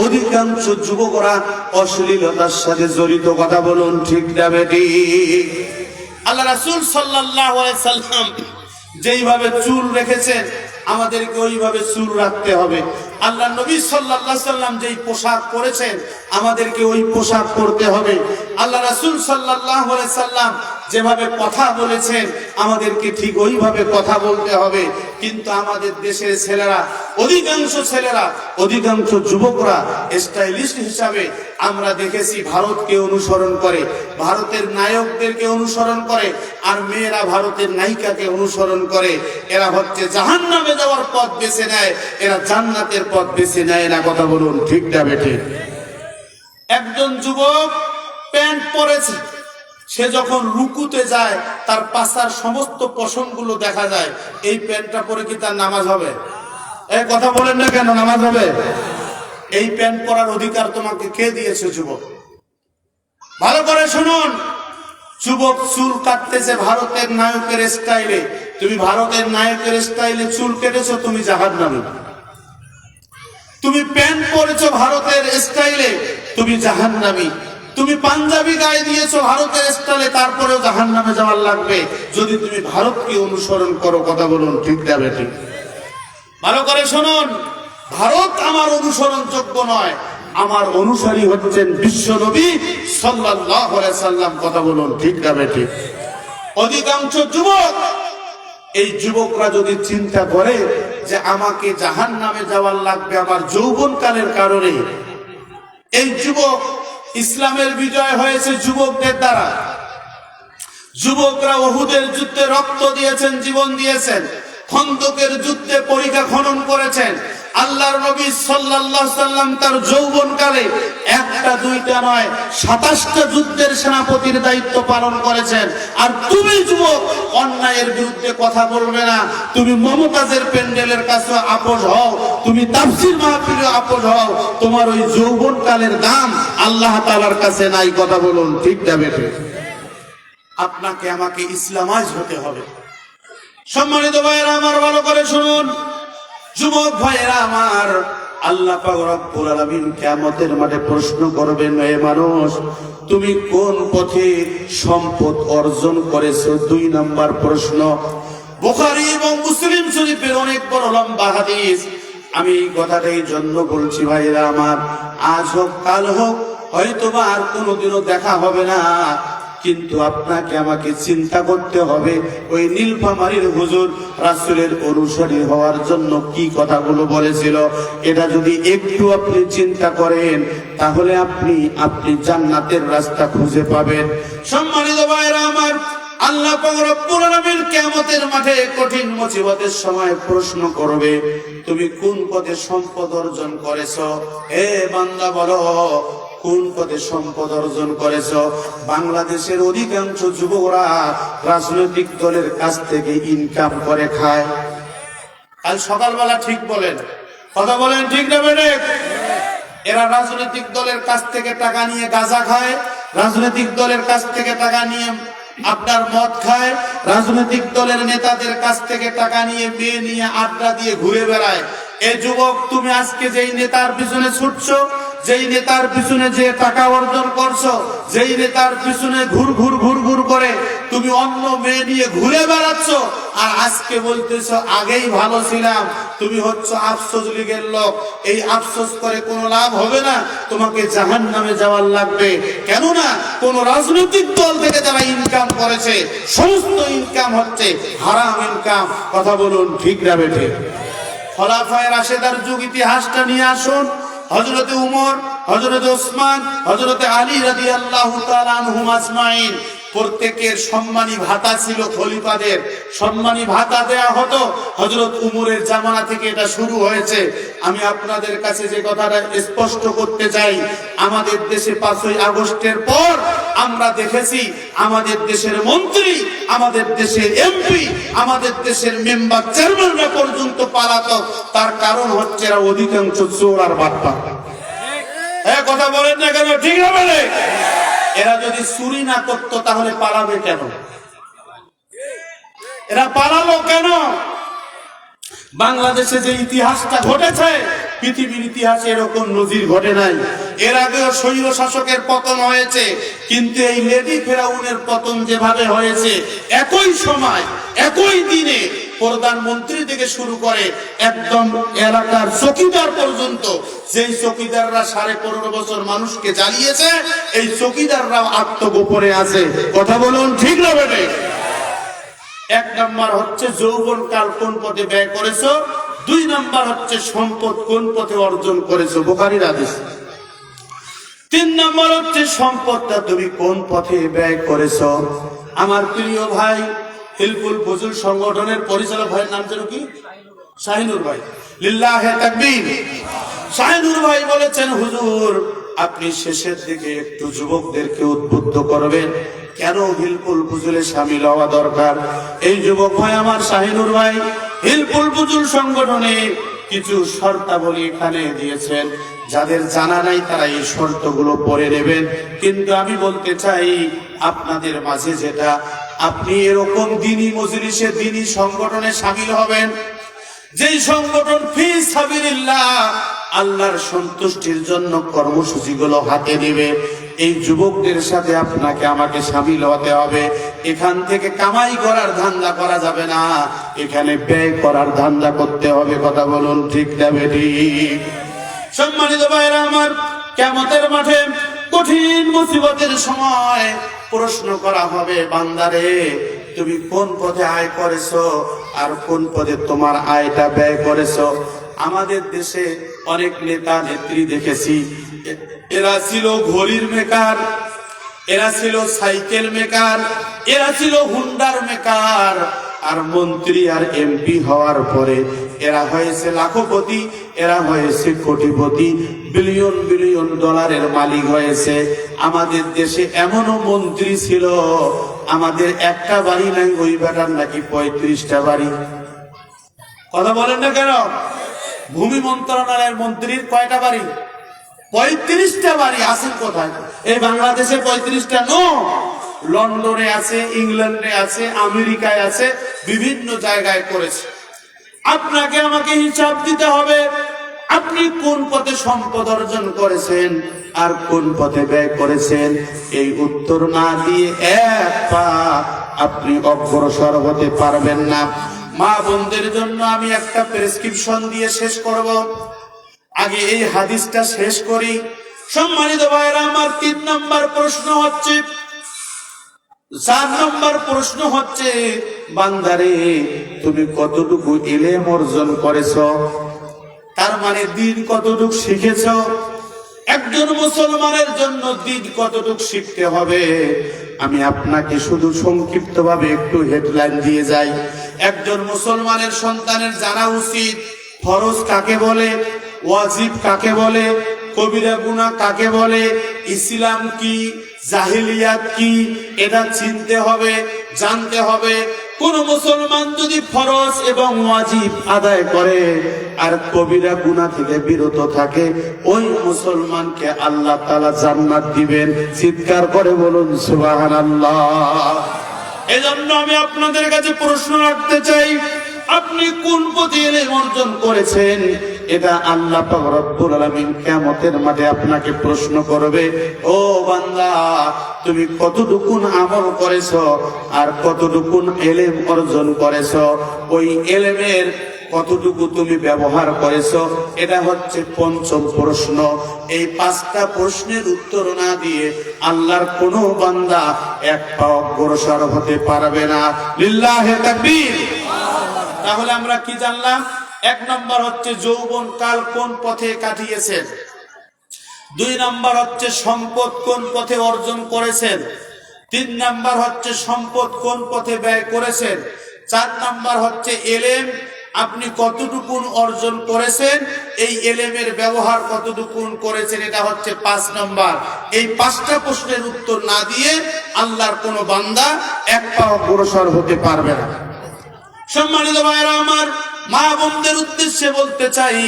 অধিকাংশ যুবকরা অশ্লীলতার সাথে জড়িত। কথা বলুন ঠিক না বেঠিক? আল্লাহ রাসূল সাল্লাল্লাহু আলাইহি সাল্লাম যেইভাবে চুল রেখেছেন, আমাদেরকে ওইভাবে চুল রাখতে হবে। আল্লাহ নবী সাল্লাল্লাহু আলাইহি সাল্লাম যেই পোশাক পরেছেন, আমাদেরকে ওই পোশাক পরতে হবে। আল্লাহ রাসূল সাল্লাল্লাহু আলাইহি সাল্লাম যেভাবে কথা বলেছেন আমাদেরকে ঠিক ওইভাবে কথা বলতে হবে। কিন্তু আমাদের দেশের ছেলেরা, অধিকাংশ যুবকরা স্টাইলিস্ট হিসাবে আমরা দেখেছি ভারতকে অনুসরণ করে, ভারতের নায়কদেরকে অনুসরণ করে, আর মেয়েরা ভারতের নায়িকাকে অনুসরণ করে। এরা হচ্ছে জাহান্নামে যাওয়ার পথ বেছে নেয়, এরা জান্নাতের পথ বেছে নেয় না। কথা বলুন ঠিক না বেঠে? একজন যুবক প্যান্ট পরেছে, সে যখন রুকুতে যায় তার পাছার সমস্ত পশমগুলো দেখা যায়। এই প্যান্টটা পরে কি তার নামাজ হবে? এই কথা বলেন না কেন, নামাজ হবে? এই প্যান্ট পরার অধিকার তোমাকে কে দিয়েছে যুবক? ভালো করে শুনুন। যুবক চুল কাটতেছে ভারতের নায়কের স্টাইলে, তুমি ভারতের নায়কের স্টাইলে চুল কেটেছো, তুমি জাহান্নামী। তুমি প্যান্ট পরেছো ভারতের স্টাইলে, তুমি জাহান্নামী। তুমি পাঞ্জাবি গায়ে দিয়েছো ভারতের স্টাইলে, তারপরেও জাহান্নামে যাওয়ার লাগবে যদি তুমি ভারতকে অনুসরণ করো। কথা বলুন ঠিক না বেঠি? ভালো করে শুনুন, ভারত আমার অনুসরণযোগ্য নয়, আমার অনুসারী হচ্ছেন বিশ্ব নবী সাল্লাল্লাহু আলাইহি সাল্লাম। কথা বলুন ঠিক না বেঠি? অধিকাংশ যুবক, এই যুবকরা যদি চিন্তা করে যে আমাকে জাহান্নামে যাওয়ার লাগবে আমার যৌবনকালের কারণে, এই যুবক, ইসলামের বিজয় হয়েছে যুবকদের দ্বারা। যুবকরা উহুদের যুদ্ধে রক্ত দিয়েছেন, জীবন দিয়েছেন, খন্দকের যুদ্ধে পরিখা খনন করেছেন। আল্লাহর নবী সাল্লাল্লাহু আলাইহি সাল্লাম তার যৌবনকালে একটা দুইটা নয় 27টা যুদ্ধের সেনাপতির দায়িত্ব পালন করেছেন। আর তুমি যুবক অন্যায়ের বিরুদ্ধে কথা বলবে না, তুমি মমতাজের প্যান্ডেলের কাছে আপোষ হও, তুমি তাফসীর মাহফিলে আপোষ হও, তোমার ওই যৌবনকালের দাম আল্লাহ তাআলার কাছে নাই। কথা বলুন ঠিক না বেঠে? আপনাকে আমাকে ইসলামাইজ হতে হবে। সম্মানিত ভাইয়েরা আমার, ভালো করে শুনুন। যুবক ভাইয়েরা আমার, আল্লাহ পাক রব্বুল আলামিন কিয়ামতের মাঠে প্রশ্ন করবেন, হে মানুষ তুমি কোন পথে সম্পদ অর্জন করেছো? 2 নাম্বার প্রশ্ন। বুখারী এবং মুসলিম শরীফের অনেক বড় লম্বা হাদিস। আমি এই কথাটাই জন্য বলছি ভাইয়েরা আমার, আজ হোক কাল হোক হয়তোবা আর কোনোদিনও দেখা হবে না, কিন্তু আপনাকে আমাকে চিন্তা করতে হবে ওই নীলফামারীর হুজুর রাসূলের অনুসারী হওয়ার জন্য কি কথাগুলো বলেছিল। এটা যদি একটু আপনি চিন্তা করেন তাহলে আপনি জান্নাতের রাস্তা খুঁজে পাবেন। সম্মানিত ভাইরা আমার, আল্লাহ পাক রব্বুল আলামিন কিয়ামতের মাঠে কঠিন মুসিবতের সময় প্রশ্ন করবে, তুমি কোন পথে সম্পদ অর্জন করেছো? হে বান্দা বলো কোন পথে সম্পদ অর্জন করেছ? বাংলাদেশের অধিকাংশ যুবকরা রাজনৈতিক দলের কাছ থেকে ইনকাম করে খায়। কাল সকালবেলা ঠিক বলেন, কথা বলেন ঠিক না বেঠে? এরা রাজনৈতিক দলের কাছ থেকে টাকা নিয়ে গাঁজা খায়, রাজনৈতিক দলের কাছ থেকে টাকা নিয়ে আপনার মদ খায়, রাজনৈতিক দলের নেতাদের কাছ থেকে টাকা নিয়ে মেয়ে নিয়ে আড্ডা দিয়ে ঘুরে বেড়ায়। এ যুবক, তুমি আজকে যেই নেতার পিছনে ছুটছো, যেই নেতার পিছনে যে টাকা অর্জন করছো, যেই নেতার পিছনে ঘুর ঘুর করে তুমি অন্য মেয়ে নিয়ে ঘুরে বেড়াচ্ছ, আর আজকে বলতেছো আগেই ভালো ছিলাম, তুমি হচ্ছে আফসোস লীগের লোক। এই আফসোস করে কোনো লাভ হবে না, তোমাকে জাহান্নামে যাওয়ার লাগবে। কেননা কোন রাজনৈতিক দল থেকে যারা ইনকাম করেছে সমস্ত ইনকাম হচ্ছে হারাম ইনকাম। কথা বলুন ঠিক না বেঠে? খলাফায়ে রাশেদার যুগ ইতিহাসটা নিয়ে আসুন। হযরতে উমর, হযরতে ওসমান, হযরতে আলী রাদিয়াল্লাহু তাআলা আনহুম আজমাইন, প্রত্যেকের সম্মানী ভাতা ছিল, খলিফাদের সম্মানী ভাতা দেয়া হতো। হযরত উমরের জামানা থেকে এটা শুরু হয়েছে। আমি আপনাদের কাছে যে কথাটা স্পষ্ট করতে চাই, আমাদের দেশে 5ই আগস্টের পর আমরা দেখেছি আমাদের দেশের মন্ত্রী, আমাদের দেশের এমপি, আমাদের দেশের মেম্বার, চেয়ারম্যানরা পর্যন্ত পালাতক। তার কারণ হচ্ছে এরা অধিকাংশ চোর আর বাটপার। কথা বলেন না কেন? ঠিক হবে না? এরা যদি চুরি না করতো তাহলে পালাবে কেন? এরা পালালো কেন? বাংলাদেশে যে ইতিহাসটা ঘটেছে পৃথিবীর ইতিহাসে এরকম নজির ঘটে নাই। এর আগেও স্বৈর শাসকের পতন হয়েছে, কিন্তু এই লেডি ফেরাউনের পতন যেভাবে হয়েছে একই সময় একই দিনে প্রধানমন্ত্রী থেকে শুরু করে একদম এলাকার চৌকিদার পর্যন্ত, যেই চৌকিদাররা 15.5 বছর মানুষকে জ্বালিয়েছে, এই চৌকিদাররাও আত্মগোপনে আছে। কথা বলুন, ঠিক না বেটে? 1 নাম্বার হচ্ছে যৌবনকাল কোন পথে ব্যয় করেছো, 2 নাম্বার হচ্ছে সম্পদ কোন পথে অর্জন করেছো, বুখারীর হাদিস। 3 নাম্বার হচ্ছে সম্পদটা তুমি কোন পথে ব্যয় করেছো। আমার প্রিয় ভাই, হিলফুল ফুজুল সংগঠনের পরিচালক ভাইয়ের নাম যেন কি? শাহিনুর ভাই। লিল্লাহে তাকবীর। শাহিনুর ভাই বলেছেন, হুজুর আপনি শেষের দিকে একটু যুবকদেরকে উদ্বুদ্ধ করবেন, কেন হিলফুল ফুজুলে শামিল হওয়া দরকার। এই যুবক ভাই আমার শাহিনুর ভাই হিলফুল ফুজুল সংগঠনে কিছু শর্তাবলী এখানে দিয়েছেন, যাদের জানা নাই তারা এই শর্তগুলো পড়ে নেবেন। কিন্তু আমি বলতে চাই আপনাদের মাঝে, যেটা আপনি এরকম দ্বীনি মজলিসে দ্বীনি সংগঠনে শামিল হবেন, যেই সংগঠন ফি সাবিলিল্লাহ আল্লাহর সন্তুষ্টির জন্য কর্মসূচিগুলো হাতে নেবে, এই যুবকদের সাথে আপনাকে আমাকে শামিল হতে হবে। এখান থেকে কামাই করার ধান্দা করা যাবে না, এখানে ব্যয় করার ধান্দা করতে হবে। কথা বলুন, ঠিক না বেঠিক? সম্মানিত ভাইরা আমার, কিয়ামতের মাঠে কঠিন মুসিবতের সময় প্রশ্ন করা হবে, বান্দারে তুমি কোন পথে আয় করেছো আর কোন পথে তোমার আয়টা ব্যয় করেছো। আমাদের দেশে অনেক নেতা নেত্রী দেখেছি, এরা ছিল ঘড়ির মেকার, এরা ছিল সাইকেল মেকার, এরা ছিল হুন্ডার মেকার, আর মন্ত্রী আর এমপি হওয়ার পরে এরা হয়েছে লাখপতি, এরা হয়েছে কোটিপতি, বিলিয়ন বিলিয়ন ডলারের মালিক হয়েছে। আমাদের দেশে এমনও মন্ত্রী ছিল, আমাদের একটা বাড়ি নাই, ওই বেটার নাকি 35টা বাড়ি। কথা বলেন না কেন? ভূমি মন্ত্রণালয়ের মন্ত্রীর কয়টা বাড়ি? 35টা বাড়ি। আছেন কোথায়? এই বাংলাদেশে 35টা নো, লন্ডনে আছে, ইংল্যান্ডে আছে, আমেরিকায় আছে, বিভিন্ন জায়গায় করেছে। আপনাকে আমাকে হিসাব দিতে হবে, আপনি কোন পথে সম্পদ অর্জন করেছেন আর কোন পথে ব্যয় করেছেন। এই উত্তর না দিয়ে এক পা আপনি অগ্রসর হতে পারবেন না। মা বোনদের জন্য আমি একটা প্রেসক্রিপশন দিয়ে শেষ করব। আগে এই হাদিসটা শেষ করি। সম্মানিত ভাইরা আমার, 3 নম্বর প্রশ্ন হচ্ছে, 4 নম্বর প্রশ্ন হচ্ছে, বান্দারে তুমি কতটুকু ইলম অর্জন করেছো, তার মানে দিন কতটুকু শিখেছো। একজন মুসলমানের জন্য দিন কতটুকু শিখতে হবে, আমি আপনাকে শুধু সংক্ষিপ্তভাবে একটু হেডলাইন দিয়ে যাই। একজন মুসলমানের সন্তানের জানা উচিত ফরজ কাকে বলে, ওয়াজিব কাকে বলে, কবিরা গুনাহ কাকে বলে, ইসলাম কি, জাহিলিয়াত কি, এটা চিনতে হবে, জানতে হবে। কোন মুসলমান যদি ফরজ এবং ওয়াজিব আদায় করে আর কবিরা গুনাহ থেকে বিরত থাকে, ওই মুসলমানকে আল্লাহ তাআলা জান্নাত দিবেন। চিৎকার করে বলুন সুবহানাল্লাহ। এজন্য আমি আপনাদের কাছে প্রশ্ন রাখতে চাই, আপনি কোন পথে ইলম অর্জন করেছেন, এটা আল্লাহ পাক রব্বুল আলামিন কিয়ামতের মাঠে আপনাকে প্রশ্ন করবে। ও বান্দা, তুমি কতটুকু আমল করেছো আর কতটুকু ইলম অর্জন করেছো, ওই ইলমের কতটুকু তুমি ব্যবহার করেছো, এটা হচ্ছে 5ম প্রশ্ন। এই 5টা প্রশ্নের উত্তর না দিয়ে আল্লাহর কোন বান্দা এক পা অগ্রসর হতে পারবে না। লিল্লাহে তাকবীর। তাহলে আমরা কি জানলাম? 1 নম্বর হচ্ছে যৌবন কাল কোন পথে কাটিয়েছেন, 2 নম্বর হচ্ছে সম্পদ কোন পথে অর্জন করেছেন, 3 নম্বর হচ্ছে সম্পদ কোন পথে ব্যয় করেছেন, 4 নম্বর হচ্ছে ইলম আপনি কতটুকু অর্জন করেছেন, এই ইলমের ব্যবহার কতটুকু করেছেন, এটা হচ্ছে 5 নম্বর। এই 5টা প্রশ্নের উত্তর না দিয়ে আল্লাহর কোন বান্দা এক পা অগ্রসর হতে পারবে না। সম্মানিত ভাইরা আমার, মা বোনদের উদ্দেশ্যে বলতে চাই,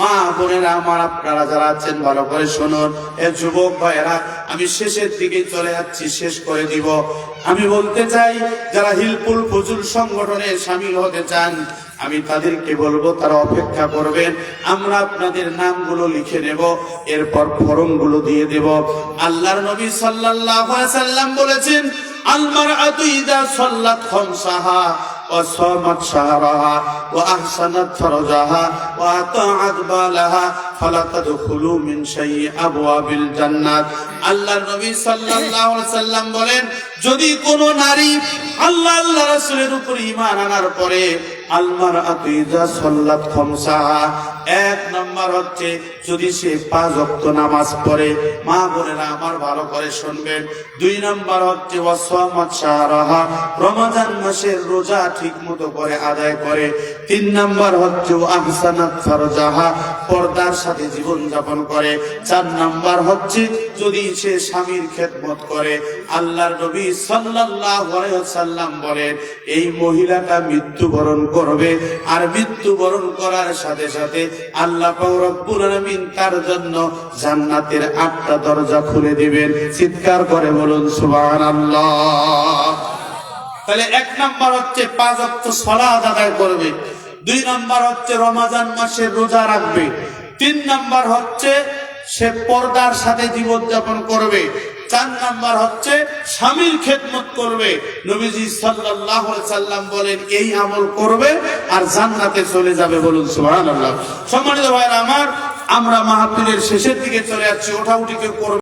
মা বোনেরা আমার, আপনারা যারা আছেন ভালো করে শুনুন। এ যুবক ভাইরা, আমি শেষের দিকে চলে যাচ্ছি, শেষ করে দিব। আমি বলতে চাই, যারা হিলফুল ফুজুল সংগঠনে শামিল হতে চান, আমি তাদেরকে বলবো তারা অপেক্ষা করবেন, আমরা আপনাদের নামগুলো লিখে নেব, এরপর ফরমগুলো দিয়ে দেব। আল্লাহর নবী সাল্লাল্লাহু আলাইহি সাল্লাম বলেছেন, আল মারআতু ইযা সাল্লাত খামসাহা وصامت شهرها وأحسنت فرجها وأطاعت بالها فلا تدخلوا من شيء أبواب الجنة আল্লাহ নবী সাল্লাল্লাহু আলাইহি সাল্লাম বলেন যদি কোন নারী আল্লাহ আল্লাহ রাসূলের উপর ঈমান আনার পরে আল মারআতু ইযা সাল্লাত খামসাহা এক নাম্বার হচ্ছে যদি সে 5 ওয়াক্ত নামাজ পড়ে মা বোনেরা আমার ভালো করে শুনবেন দুই নাম্বার হচ্ছে ওয়াসামাত শাহরাহা রমজান মাসের রোজা ঠিকমতো করে আদায় করে তিন নাম্বার হচ্ছে আহসানাত ফারজাহা পর্দার সাথে জীবন যাপন করে চার নাম্বার হচ্ছে যদি সে স্বামীর খেদমত করে আল্লাহর নবী সাল্লাল্লাহু আলাইহি ওয়াসাল্লাম বলেন এই মহিলাটা মৃত্যুবরণ করবে আর মৃত্যুবরণ করার সাথে সাথে আল্লাহ পাক রব্বুল আলামিন তার জন্য জান্নাতের 8টা দরজা খুলে দিবেন চিৎকার করে বলুন সুবহানাল্লাহ তাহলে এক নাম্বার হচ্ছে 5 ওয়াক্ত সালাত আদায় করবে দুই নাম্বার হচ্ছে রমজান মাসের রোজা রাখবে তিন নাম্বার হচ্ছে সে পর্দার সাথে জীবন যাপন করবে চার নাম্বার হচ্ছে স্বামীর খেদমত করবে নবীজি সাল্লাল্লাহু আলাইহি সাল্লাম বলেন এই আমল করবে আর জান্নাতে চলে যাবে বলুন সুবহানাল্লাহ সম্মানিত ভাইরা আমার আমরা মাহফিলের শেষের দিকে চলে যাচ্ছি ওঠাউঠি কেউ করবে